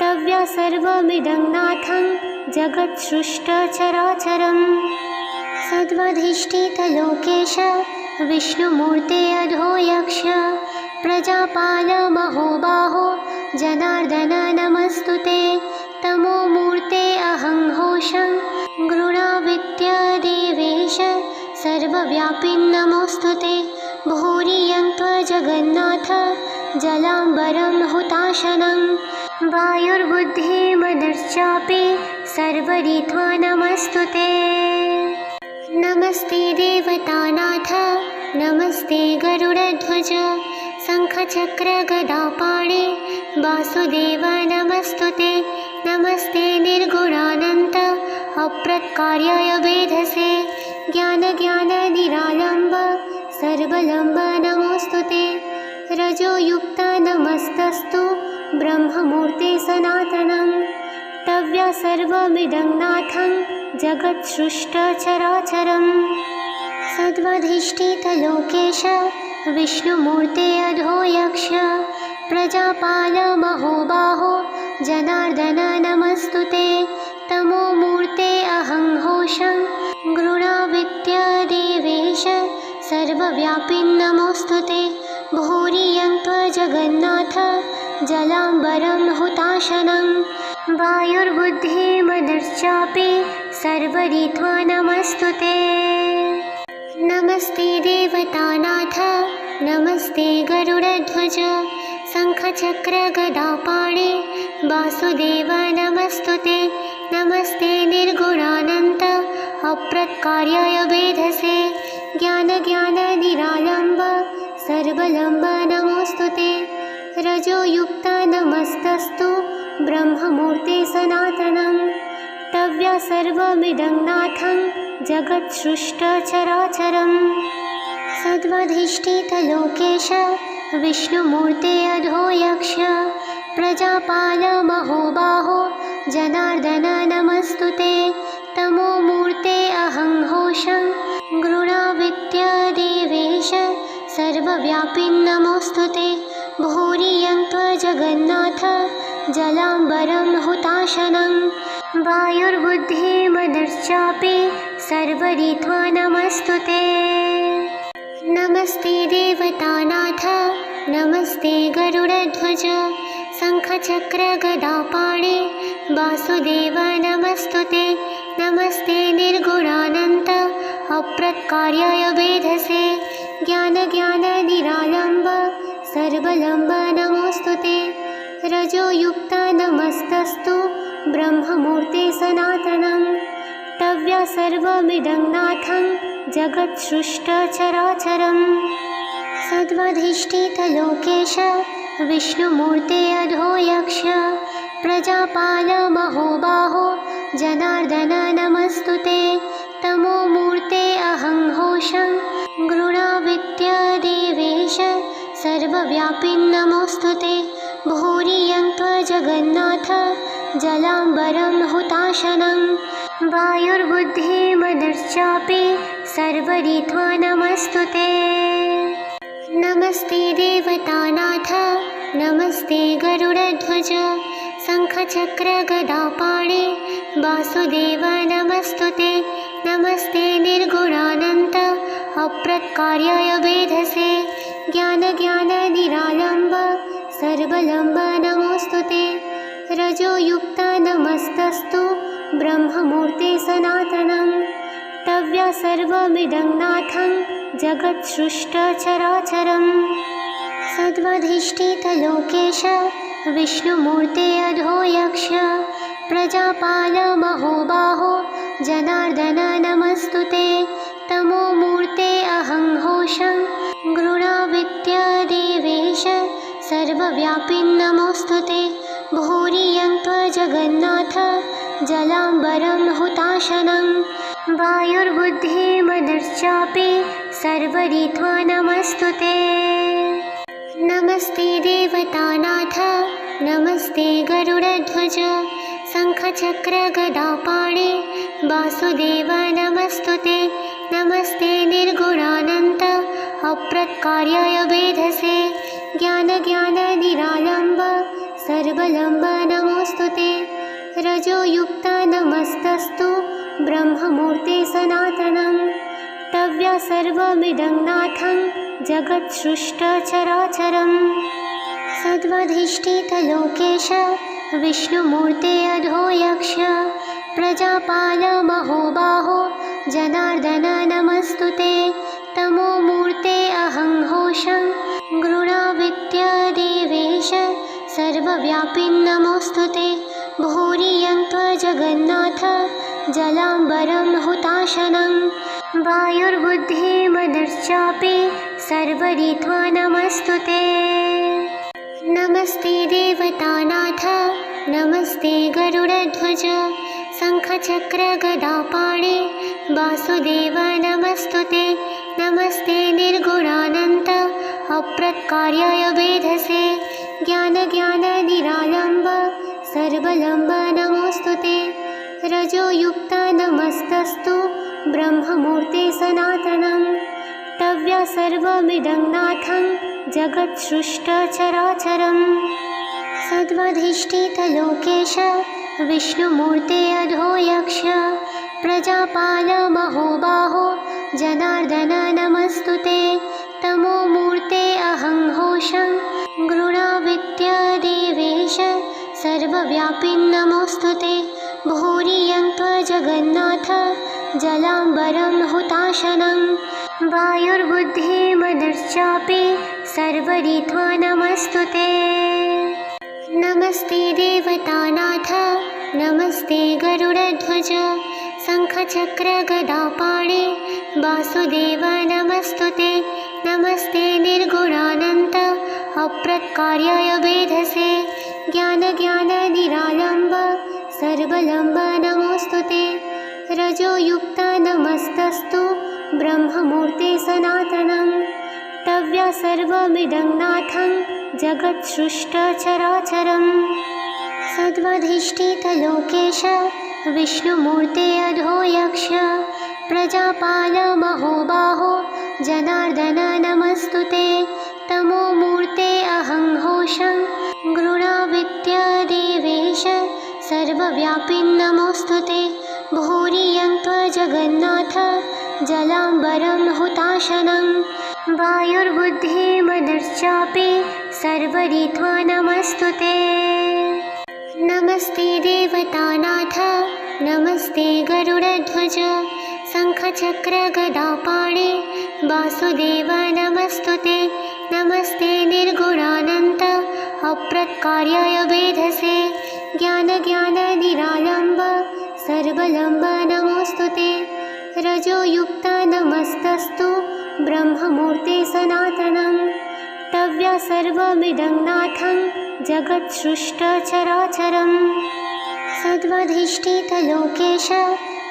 S1: तव्या सर्वमिदं नाथं जगत्सृष्टचराचरम्। सद्वधिष्ठितलोकेश विष्णुमूर्ते अधो यक्ष। प्रजापाल महोबाहो जनार्दन नमस्तुते। तमोमूर्ते अहं घोषं गृणाविद्य देवेश सर्वव्यापी नमोस्तुते। भूरियं त्वजगन्नाथ जलाम्बरं हुताशनं। वायुर्बुद्धिमनश्चापि सर्वरित्वा नमस्तुते। नमस्ते देवतानाथ नमस्ते गरुडध्वज। शङ्खचक्रगदापाणे वासुदेव नमस्तुते। नमस्ते निर्गुणानन्त अप्रत्कार्याय वेधसे। ज्ञाननिरालम्ब सर्वलम्ब नमोस्तुते। रजोयुक्त नमस्तस्तु ब्रह्ममूर्ते सनातनं। तव्या सर्वमिदं नाथं जगत्सृष्टचराचरम्। सद्वधिष्ठितलोकेश विष्णुमूर्ते अधो यक्ष। प्रजापाल महोबाहो जनार्दन नमस्तुते। तमोमूर्ते अहं घोषं गृणाविद्य देवेश सर्वव्यापी नमोस्तुते। भूरियं त्वजगन्नाथ जलाम्बरं हुताशनं। वायुर्बुद्धिमनश्चापि सर्वरित्वा नमस्तुते। नमस्ते देवतानाथ नमस्ते गरुडध्वज शङ्खचक्रगदापाणे वासुदेव नमस्तुते नमस्ते निर्गुणानन्त अप्रत्कार्याय वेधसे ज्ञाननिरालम्ब सर्वलम्ब नमोस्तुते रजोयुक्त नमस्तस्तु ब्रह्ममूर्ते सनातनं तव्या सर्वमिदं नाथं जगत्सृष्टचराचरम् सद्वधिष्ठितलोकेश विष्णुमूर्ते अधो यक्ष प्रजापाल महोबाहो जनार्दन नमस्तुते तमोमूर्ते अहं घोषं गृणाविद्यदेवेश सर्वव्यापी नमोस्तुते भूरियं त्वजगन्नाथ जलाम्बरं हुताशनं वायुर्बुद्धिमनश्चापि सर्वरित्वा नमस्तुते नमस्ते देवतानाथ नमस्ते गरुडध्वज शङ्खचक्रगदापाणे वासुदेव नमस्तुते नमस्ते निर्गुणानन्त अप्रत्कार्याय वेधसे ज्ञाननिरालम्ब सर्वलम्ब नमोस्तुते रजोयुक्त नमस्तस्तु ब्रह्ममूर्ते सनातनं तव्या सर्वमिदं नाथं जगत्सृष्टचराचरम् सद्वधिष्ठितलोकेश विष्णुमूर्ते अधो यक्ष प्रजापाल महोबाहो जनार्दन नमस्तुते तमोमूर्ते अहं घोषं गृणाविद्यदेवेश सर्वव्यापी नमोस्तुते भूरियं त्वजगन्नाथ जलाम्बरं हुताशनं वायुर्बुद्धिमनश्चापि सर्वरित्वा नमस्तुते नमस्ते देवतानाथ नमस्ते गरुडध्वज शङ्खचक्रगदापाणे वासुदेव नमस्तुते नमस्ते निर्गुणानन्त अप्रत्कार्याय वेधसे ज्ञाननिरालम्ब सर्वलम्ब नमोस्तुते रजोयुक्त नमस्तस्तु ब्रह्ममूर्ते सनातनं तव्या सर्वमिदं नाथं जगत्सृष्टचराचरम् सद्वधिष्ठितलोकेश विष्णुमूर्ते अधो यक्ष प्रजापाल महोबाहो जनार्दन नमस्तुते तमोमूर्ते अहं घोषं गृणाविद्यदेवेश सर्वव्यापी नमोस्तुते भूरियं त्वजगन्नाथ जलाम्बरं हुताशनं वायुर्बुद्धिमनश्चापि सर्वरित्वा नमस्तुते नमस्ते देवतानाथ नमस्ते गरुडध्वज शङ्खचक्रगदापाणे वासुदेव नमस्तुते नमस्ते निर्गुणानन्त अप्रत्कार्याय वेधसे ज्ञाननिरालम्ब सर्वलम्ब नमोस्तुते रजोयुक्त नमस्तस्तु ब्रह्ममूर्ते सनातनं तव्या सर्वमिदं नाथं जगत्सृष्टचराचरम् सद्वधिष्ठितलोकेश विष्णुमूर्ते अधो यक्ष प्रजापाल महोबाहो जनार्दन नमस्तुते तमोमूर्ते अहं घोषं गृणाविद्यदेवेश सर्वव्यापी नमोस्तुते भूरियं त्वजगन्नाथ जलाम्बरं हुताशनं वायुर्बुद्धिमनश्चापि सर्वरित्वा नमस्तुते नमस्ते देवतानाथ नमस्ते गरुडध्वज शङ्खचक्रगदापाणे वासुदेव नमस्तुते नमस्ते निर्गुणानन्त अप्रत्कार्याय वेधसे ज्ञाननिरालम्ब सर्वलम्ब नमोस्तुते रजोयुक्त नमस्तस्तु ब्रह्ममूर्ते सनातनं तव्या सर्वमिदं नाथं जगत्सृष्टचराचरम् सद्वधिष्ठितलोकेश विष्णुमूर्ते अधो यक्ष प्रजापाल महोबाहो जनार्दन नमस्तुते तमोमूर्ते अहं घोषं गृणाविद्यदेवेश सर्वव्यापी नमोस्तुते भूरियं त्वजगन्नाथ जलाम्बरं हुताशनं वायुर्बुद्धिमनश्चापि सर्वरित्वा नमस्तुते। नमस्ते देवतानाथ नमस्ते गरुडध्वज शङ्खचक्रगदापाणे वासुदेव नमस्तुते। नमस्ते निर्गुणानन्त अप्रत्कार्याय वेधसे ज्ञाननिरालम्ब सर्वलम्ब नमोस्तुते। रजोयुक्त नमस्तस्तु ब्रह्ममूर्ते सनातनं तव्या सर्वमिदं नाथं जगत्सृष्टचराचरम्। सद्वधिष्ठितलोकेश विष्णुमूर्ते अधो यक्ष प्रजापाल महोबाहो जनार्दन नमस्तुते। तमोमूर्ते अहं घोषं गृणाविद्यदेवेश सर्वव्यापिन् नमोस्तुते। भूरियं त्वजगन्नाथ जलाम्बरं हुताशनं वायुर्बुद्धिमनश्चापि सर्वरित्वा नमस्तुते। नमस्ते देवतानाथ नमस्ते गरुडध्वज शङ्खचक्रगदापाणे वासुदेव नमस्तुते। नमस्ते निर्गुणानन्त अप्रत्कार्याय वेधसे ज्ञाननिरालम्ब सर्वलम्ब नमोस्तुते। रजोयुक्त नमस्तस्तु ब्रह्ममूर्ते सनातनं तव्या सर्वमिदं नाथं जगत्सृष्टचराचरम्। सद्वधिष्ठितलोकेश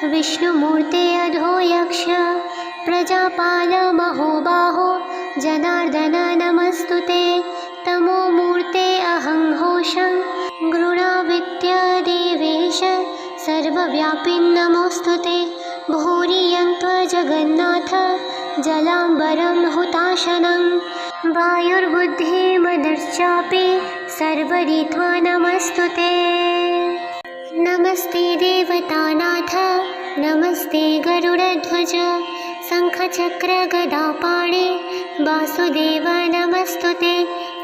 S1: विष्णुमूर्ते अधो यक्ष प्रजापाल महोबाहो जनार्दन नमस्तुते। तमोमूर्ते अहं घोषं गृणाविद्यदेवेश सर्वव्यापिन् नमोस्तुते। भूरियं त्वजगन्नाथ जलाम्बरं हुताशनं वायुर्बुद्धिमनश्चापि सर्वरित्वा नमस्तुते। नमस्ते देवतानाथ नमस्ते गरुडध्वज शङ्खचक्रगदापाणे वासुदेव नमस्तुते।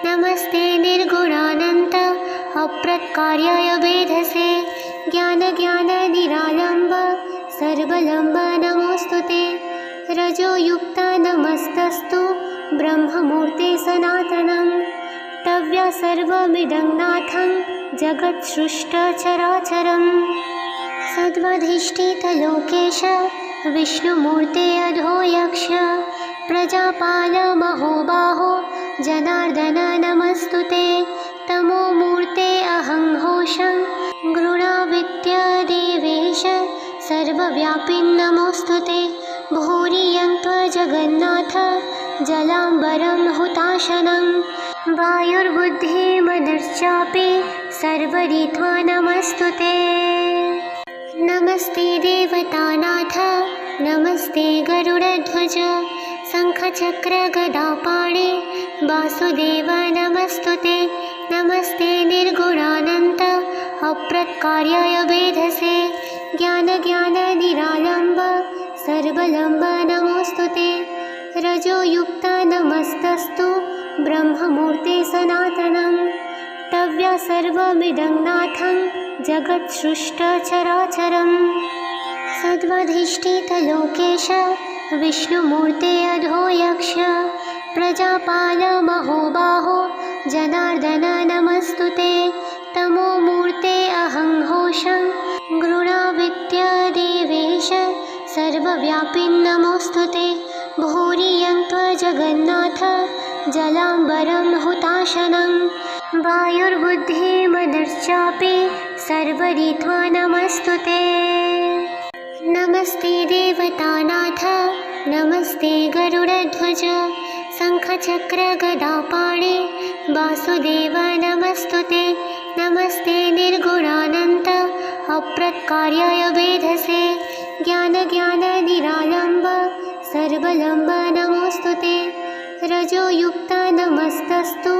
S1: नमस्ते निर्गुणानन्त अप्रत्कार्याय वेधसे ज्ञाननिरालम्ब सर्वलम्ब नमोस्तुते। रजोयुक्त नमस्तस्तु ब्रह्ममूर्ते सनातनं तव्या सर्वमिदं नाथं जगत्सृष्टचराचरम्। सद्वधिष्ठितलोकेश विष्णुमूर्ते अधो यक्ष प्रजापाल महोबाहो जनार्दन नमस्तुते। तमोमूर्ते अहं घोषं गृणाविद्यदेवेश सर्वव्यापिन् नमोस्तुते। भूरियं त्वजगन्नाथ जलाम्बरं हुताशनं वायुर्बुद्धिमनश्चापि सर्वरित्वा नमस्तुते। नमस्ते देवतानाथ नमस्ते गरुडध्वज शङ्खचक्रगदापाणे वासुदेव नमस्तुते। नमस्ते निर्गुणानन्त अप्रत्कार्याय वेधसे ज्ञाननिरालम्ब सर्वलम्ब नमोस्तुते। रजोयुक्त नमस्तस्तु ब्रह्ममूर्ते सनातनं तव्या सर्वमिदं नाथं जगत्सृष्टचराचरम्। सद्वधिष्ठितलोकेश विष्णुमूर्ते अधो यक्ष प्रजापाल महोबाहो जनार्दन नमस्तुते। तमोमूर्ते अहं घोषं गृणाविद्यदेवेश सर्वव्यापिन् नमोस्तुते। भूरियं त्वजगन्नाथ जलाम्बरं हुताशनं वायुर्बुद्धिमनश्चापि सर्वरित्वा नमस्तुते। नमस्ते देवतानाथ नमस्ते गरुडध्वज शङ्खचक्रगदापाणे वासुदेव नमस्तुते। नमस्ते निर्गुणानन्त अप्रत्कार्याय वेधसे ज्ञाननिरालम्ब सर्वलम्ब नमोस्तुते। रजोयुक्त नमस्तस्तु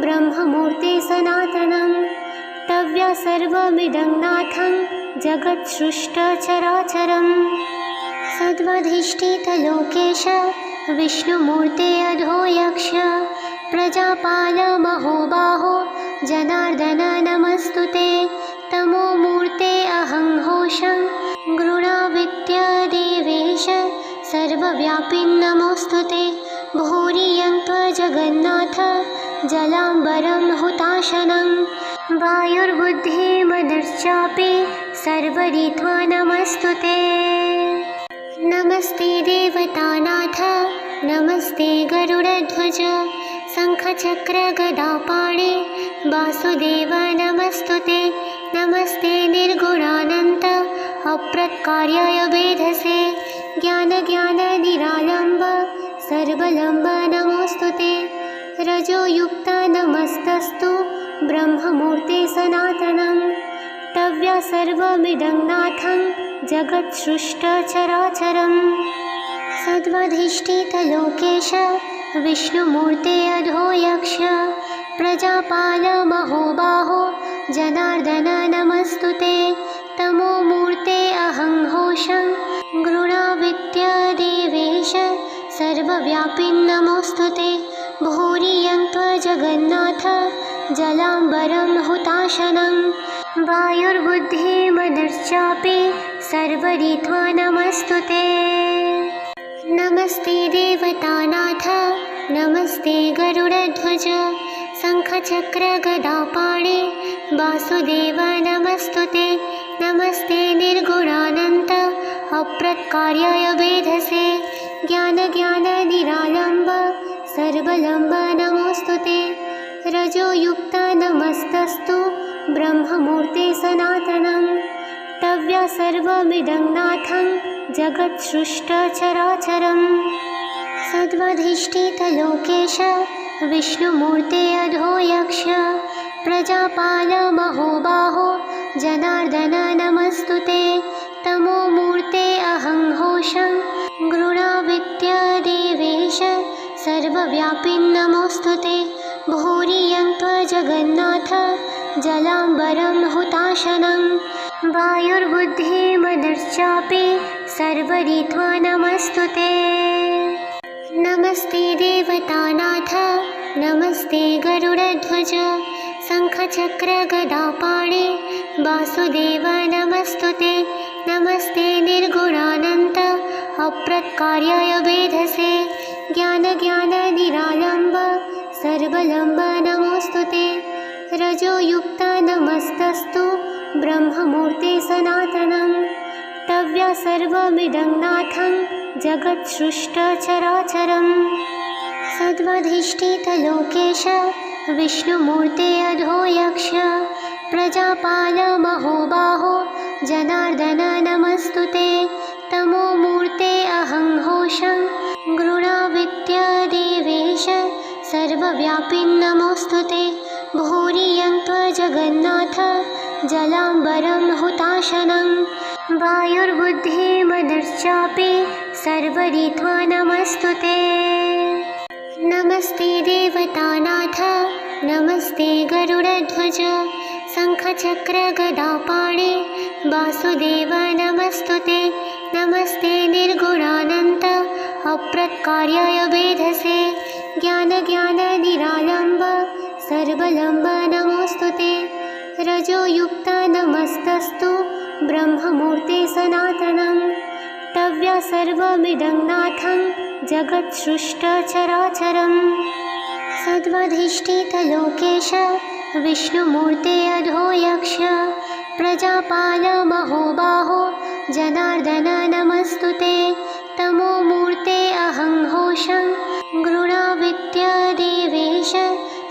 S1: ब्रह्ममूर्ते सनातनं तव्या सर्वमिदं नाथं जगत्सृष्टचराचरम्। सद्वधिष्ठितलोकेश विष्णुमूर्ते अधो यक्ष प्रजापाल महोबाहो जनार्दन नमस्तुते। तमोमूर्ते अहं घोषं गृणाविद्यदेवेश सर्वव्यापी नमोऽस्तु ते। भूरियं त्वजगन्नाथ जलाम्बरं हुताशनं वायुर्बुद्धिमनश्चापि सर्वरित्वा नमस्तु ते। नमस्ते देवतानाथ नमस्ते गरुडध्वज शङ्खचक्रगदापाणि वासुदेव नमस्तु ते। नमस्ते निर्गुणानन्त अप्रत्कार्याय वेधसे ज्ञाननिरालम्ब सर्वलम्ब नमोऽस्तु ते। रजोयुक्त नमस्तस्तु ब्रह्ममूर्ते सनातनं तव्या सर्वमिदं नाथं जगत्सृष्टचराचरम्। सद्वधिष्ठितलोकेश विष्णुमूर्ते अधो यक्ष प्रजापाल महोबाहो जनार्दन नमस्तु ते। तमोमूर्ते अहं घोषं गृणावित्य देवेश सर्वव्यापी नमोऽस्तु ते। भूरियं त्वजगन्नाथ जलाम्बरं हुताशनं वायुर्बुद्धिमनश्चापि सर्वरित्वा नमस्तु ते। नमस्ते देवतानाथ नमस्ते गरुडध्वज शङ्खचक्रगदापाणि वासुदेव नमस्तु ते। नमस्ते निर्गुणानन्त अप्रत्कार्याय वेधसे ज्ञाननिरालम्ब सर्वलम्ब नमोऽस्तु ते। रजोयुक्त नमस्तस्तु ब्रह्ममूर्ते सनातनं तव्या सर्वमिदं नाथं जगत्सृष्टचराचरम्। सद्वधिष्ठितलोकेश विष्णुमूर्ते अधो यक्ष प्रजापाल महोबाहो जनार्दन नमस्तु ते। तमोमूर्ते अहं घोषं गृणावित्य देवेश सर्वव्यापी नमोऽस्तु ते। भूरियं त्वजगन्नाथ जलाम्बरं हुताशनं वायुर्बुद्धिमनश्चापि सर्वरित्वा नमस्तु ते। नमस्ते देवतानाथ नमस्ते गरुडध्वज शङ्खचक्रगदापाणि वासुदेव नमस्तु ते। नमस्ते निर्गुणानन्त अप्रत्कार्याय वेधसे ज्ञाननिरालम्ब सर्वलम्ब नमोऽस्तु ते। रजोयुक्त नमस्तस्तु ब्रह्ममूर्ते सनातनं तव्या सर्वमिदं नाथं जगत्सृष्टचराचरम्। सद्वधिष्ठितलोकेश विष्णुमूर्ते अधो यक्ष प्रजापाल महोबाहो जनार्दन नमस्तु ते। तमोमूर्ते अहं घोषं गृणावित्य देवेश सर्वव्यापी नमोऽस्तु ते। भूरियं त्वजगन्नाथ जलाम्बरं हुताशनं वायुर्बुद्धिमनश्चापि सर्वरित्वा नमस्तु ते। नमस्ते देवतानाथ नमस्ते गरुडध्वज शङ्खचक्रगदापाणि वासुदेव नमस्तु ते। नमस्ते निर्गुणानन्त अप्रत्कार्याय वेधसे ज्ञाननिरालम्ब सर्वलम्ब नमोऽस्तु ते। रजोयुक्त नमस्तस्तु ब्रह्ममूर्ते सनातनं तव्या सर्वमिदं नाथं जगत्सृष्टचराचरम्। सद्वधिष्ठितलोकेश विष्णुमूर्ते अधो यक्ष प्रजापाल महोबाहो जनार्दन नमस्तु ते। तमोमूर्ते अहं घोषं गृणावित्य देवेश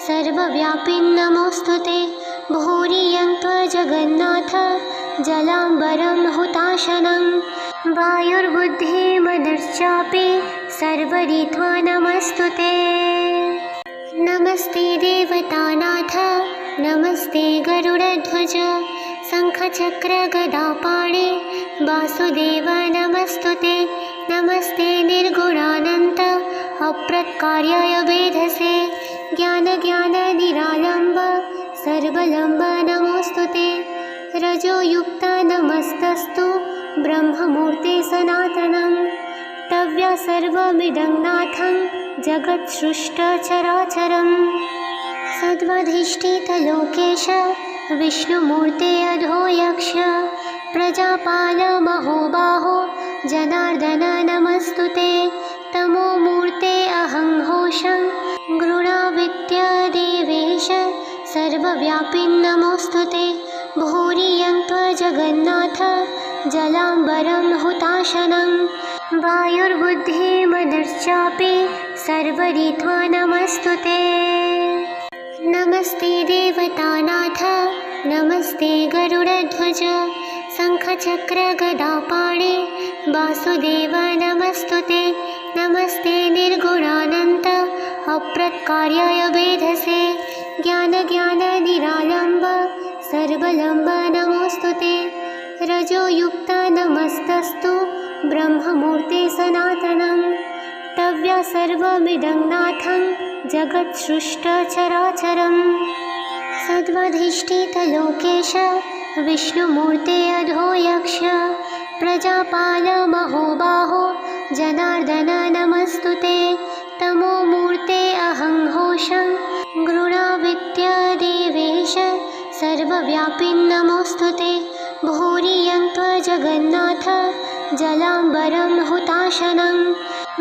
S1: सर्वव्यापी नमोऽस्तु ते। भूरियं त्वजगन्नाथ जलाम्बरं हुताशनं वायुर्बुद्धिमनश्चापि सर्वरित्वा नमस्तु ते। नमस्ते देवतानाथ नमस्ते गरुडध्वज शङ्खचक्रगदापाणि वासुदेव नमस्तु ते। नमस्ते निर्गुणानन्त अप्रत्कार्याय वेधसे ज्ञाननिरालम्ब सर्वलम्ब नमोऽस्तु ते। रजोयुक्त नमस्तस्तु ब्रह्ममूर्ते सनातनं तव्या सर्वमिदं नाथं जगत्सृष्टचराचरम्। सद्वधिष्ठितलोकेश विष्णुमूर्ते अधो यक्ष प्रजापाल महोबाहो जनार्दन नमस्तुते। तमोमूर्ते अहं घोषं गृणाविद्यादेवेश सर्वव्यापिन् नमोऽस्तुते। भूरियं त्वजगन्नाथ जलाम्बरं हुताशनं। वायुर्बुद्धिमनश्चापि सर्वरित्वा नमस्तुते। नमस्ते देवतानाथ नमस्ते गरुडध्वज शङ्खचक्रगदापाणे वासुदेव नमस्तुते। नमस्ते निर्गुणानन्त अप्रत्कार्याय वेधसे ज्ञाननिरालम्ब सर्वलम्ब नमोऽस्तुते। रजोयुक्त नमस्तस्तु ब्रह्ममूर्ते सनातनं। तव्या सर्वमिदं नाथं जगत्सृष्टचराचरम्। सद्वधिष्ठितलोकेश विष्णुमूर्ते अधो यक्ष प्रजापाल महोबाहो जनार्दन नमस्तुते। तमोमूर्ते अहं घोषं गृणाविद्यादेवेश सर्वव्यापिन् नमोऽस्तुते। भूरियं त्वजगन्नाथ जलाम्बरं हुताशनं।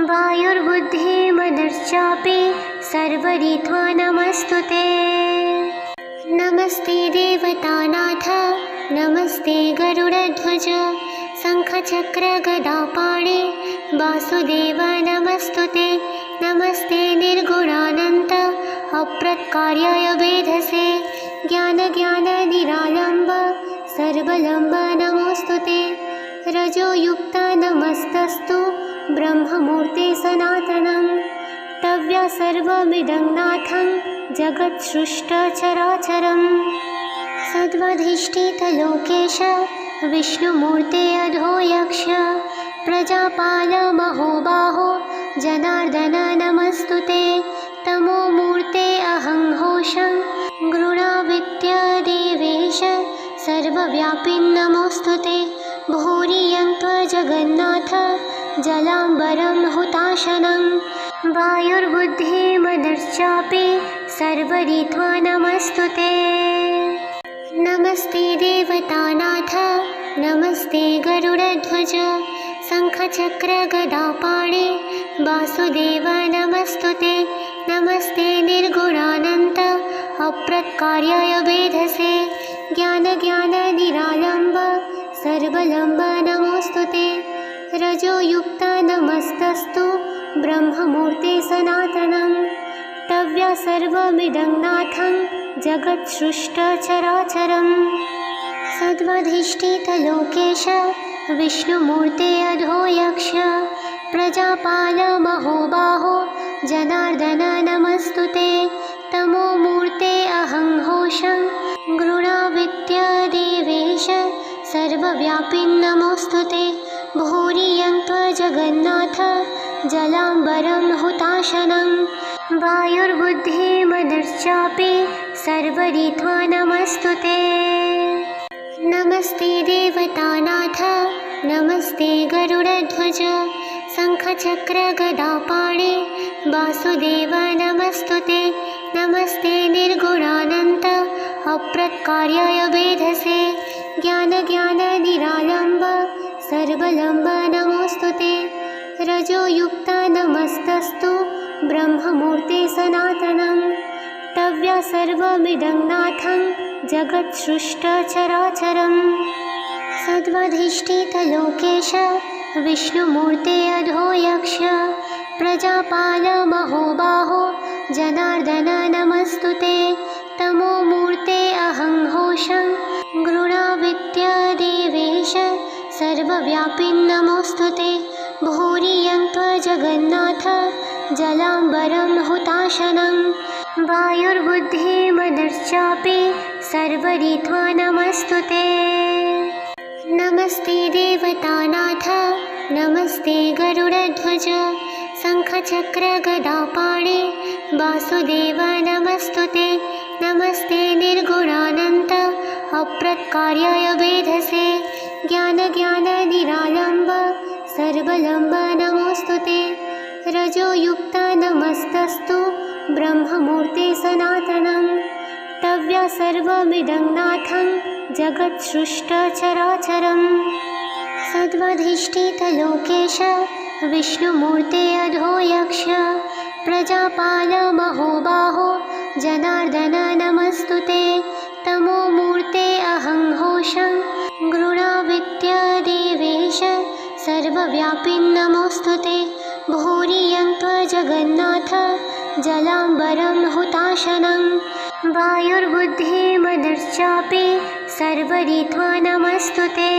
S1: वायुर्बुद्धिमनश्चापि सर्वरित्वा नमस्तुते। नमस्ते देवतानाथ नमस्ते गरुडध्वज शङ्खचक्रगदापाणे वासुदेव नमस्तुते। नमस्ते निर्गुणानन्त अप्रत्कार्याय वेधसे ज्ञाननिरालम्ब सर्वलम्ब नमोऽस्तुते। रजोयुक्त नमस्तस्तु ब्रह्ममूर्ते सनातनं। तव्या सर्वमिदं नाथं जगत्सृष्टचराचरम्। सद्वधिष्ठितलोकेश विष्णुमूर्ते अधो यक्ष प्रजापाल महोबाहो जनार्दन नमस्तुते। तमोमूर्ते अहं घोषं गृणाविद्यादेवेश सर्वव्यापिन् नमोऽस्तुते। भूरियं त्वजगन्नाथ जलाम्बरं हुताशनं। वायुर्बुद्धिमनश्चापि सर्वरित्वा नमस्तुते। नमस्ते देवतानाथ नमस्ते गरुडध्वज शङ्खचक्रगदापाणे वासुदेव नमस्तुते। नमस्ते निर्गुणानन्त अप्रत्कार्याय वेधसे ज्ञाननिरालम्ब सर्वलम्ब नमोऽस्तुते। रजोयुक्त नमस्तस्तु ब्रह्ममूर्ते सनातनं। तव्या सर्वमिदं नाथं जगत्सृष्टचराचरम्। सद्वधिष्ठितलोकेश विष्णुमूर्ते अधो यक्ष प्रजापाल महोबाहो जनार्दन नमस्तुते। तमोमूर्ते अहं घोषं गृणाविद्यादेवेश सर्वव्यापिन् नमोऽस्तुते। भूरियं त्वजगन्नाथ जलाम्बरं हुताशनं। वायुर्बुद्धिमनश्चापि सर्वरित्वा नमस्तुते। नमस्ते देवतानाथ नमस्ते गरुडध्वज शङ्खचक्रगदापाणे वासुदेव नमस्तुते। नमस्ते निर्गुणानन्त अप्रत्कार्याय वेधसे ज्ञाननिरालम्ब सर्वलम्ब नमोऽस्तुते। रजोयुक्त नमस्तस्तु ब्रह्ममूर्ते सनातनं। तव्या सर्वमिदं नाथं जगत्सृष्टचराचरम्। सद्वधिष्ठितलोकेश विष्णुमूर्ते अधो यक्ष प्रजापाल महोबाहो जनार्दन नमस्तुते। तमोमूर्ते अहं घोषं गृणाविद्यादेवेश सर्वव्यापिन् नमोऽस्तुते। भूरियं त्वजगन्नाथ जलाम्बरं हुताशनं। वायुर्बुद्धिमनश्चापि सर्वरित्वा नमस्तुते। नमस्ते देवतानाथ नमस्ते गरुडध्वज शङ्खचक्रगदापाणे वासुदेव नमस्तुते। नमस्ते निर्गुणानन्त अप्रत्कार्याय वेधसे ज्ञाननिरालम्ब सर्वलम्ब नमोऽस्तुते। रजोयुक्त नमस्तस्तु ब्रह्ममूर्ते सनातनं। तव्या सर्वमिदं नाथं जगत्सृष्टचराचरम्। सद्वधिष्ठितलोकेश विष्णुमूर्ते अधो यक्ष प्रजापाल महोबाहो जनार्दन नमस्तुते तमोमूर्ते अहं घोषं गृणाविद्यादेवेश सर्वव्यापिन् नमोऽस्तुते भूरियं त्वजगन्नाथ जलाम्बरं हुताशनं वायुर्बुद्धिमनश्चापि सर्वरित्वा नमस्तुते।